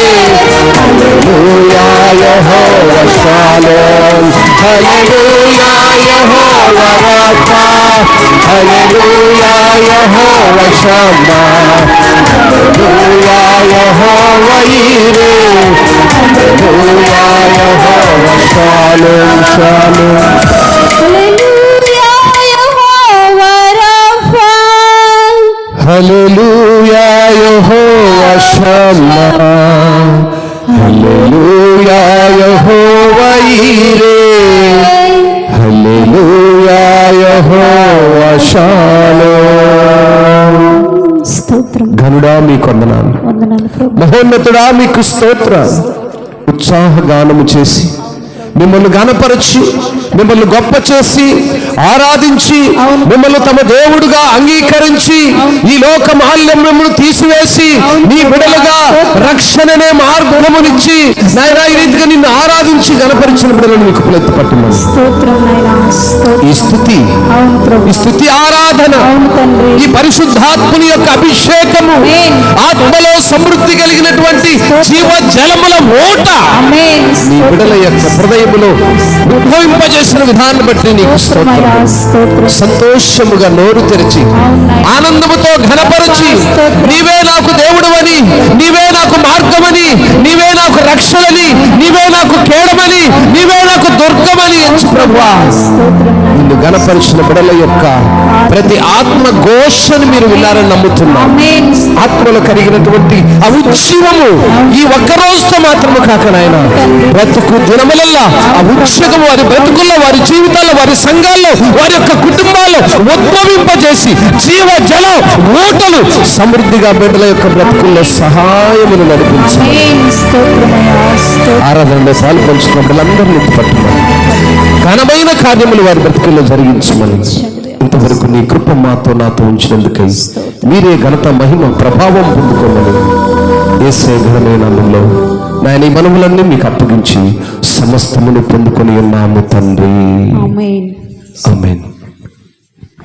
హల్లెలూయా యెహోవా షాలోమ్, హల్లెలూయా యెహోవా రాఫా, హల్లెలూయా యెహోవా షమ్మా, హల్లెలూయా యెహోవా ఈరే, హల్లెలూయా యెహోవా షాలోమ్ షాలోమ్. హల్లెలూయా యెహోవా రాఫా, హల్లెలూయా యెహోవా షమ్మా, హల్లెలూయా యెహోవా ఈరే, హల్లెలూయా యెహోవా షాలోమ్. స్తోత్రం. ఘనుడా మీకు వందనాలు, వందనాలు ప్రభు. మహోన్నతుడా మీకు స్తోత్రం. ఉత్సాహగానము చేసి మిమ్మల్ని గణపరచి మిమ్మల్ని గొప్ప చేసి ఆరాధించి మిమ్మల్ని తమ దేవుడుగా అంగీకరించి ఈ లోక మాల్యం మిమ్మల్ని తీసివేసి నీ బిడలుగా రక్షణనే మార్గమునిచ్చి నాయనా ఈ రీతిగా నిన్ను ఆరాధించి గణపరిచిన బిడలను మీకు ఎత్తి పట్టున్నాను. స్తోత్రం నాయనా, స్తోత్రం. ఈ స్తుతి, అవును ప్రభు. ఈ స్తుతి ఆరాధన, అవును తండ్రి. ఈ పరిశుద్ధాత్ముని యొక్క అభిషేకము, ఆత్మలో సమృద్ధి కలిగినటువంటి జీవ జలముల ఓట ఆమేన్. నీ బిడల యొక్క హృదయములో ఉద్భవింపజేసిన విధానం బట్టి నీకు స్తోత్రం. స్తోత్రం. సంతోషముగా నోరు తెరిచి ఆనందముతో ఘనపరచి నీవే నాకు దేవుడవని, నీవే నాకు మార్గమని, నీవే నాకు రక్షణని, నీవే నాకు కేడమని, నీవే నాకు దుర్గమని ఎంచు ప్రభువా. స్తోత్రం. నిన్ను గణపరిచిన బిడల యొక్క ప్రతి ఆత్మ ఘోషను మీరు విన్నారని నమ్ముతున్నాను. ఆమేన్. ఆత్మలో కలిగినటువంటి ఆ ఉజ్జీవము ఈ ఒక్క రోజుతో మాత్రము కాక నాయన బ్రతుకు దినములల్లా ఆ ఉత్సకము వారి బ్రతుకుల్లో, వారి జీవితాల్లో, వారి సంఘాల్లో, వారి యొక్క కుటుంబాల్లో ఉద్భవింపజేసి జీవ జల ఊటలు సమృద్ధిగా బిడ్డల యొక్క బ్రతుకుల్లో సహాయమును నడిపించి ఆమేన్. స్తోత్రమయ్యా, స్తోత్రం. ఆరాధనలో పాల్పంచుకున్న బిడ్డలందరినీ పట్టుకున్నాను. ఘనమైన కార్యములు వారి బ్రతుకుల్లో జరిగించమని ఇంతవరకు నీ కృప మాతో నాతో ఉంచినందుకై మీరే ఘనత మహిమ ప్రభావం పొందుకోమని యేసే ఘనమైన నామములో నాయన ఈ మనములన్నీ మీకు అప్పగించి సమస్తమును పొందుకొని ఉన్నాము తండ్రి. ఆమేన్. ఆమేన్.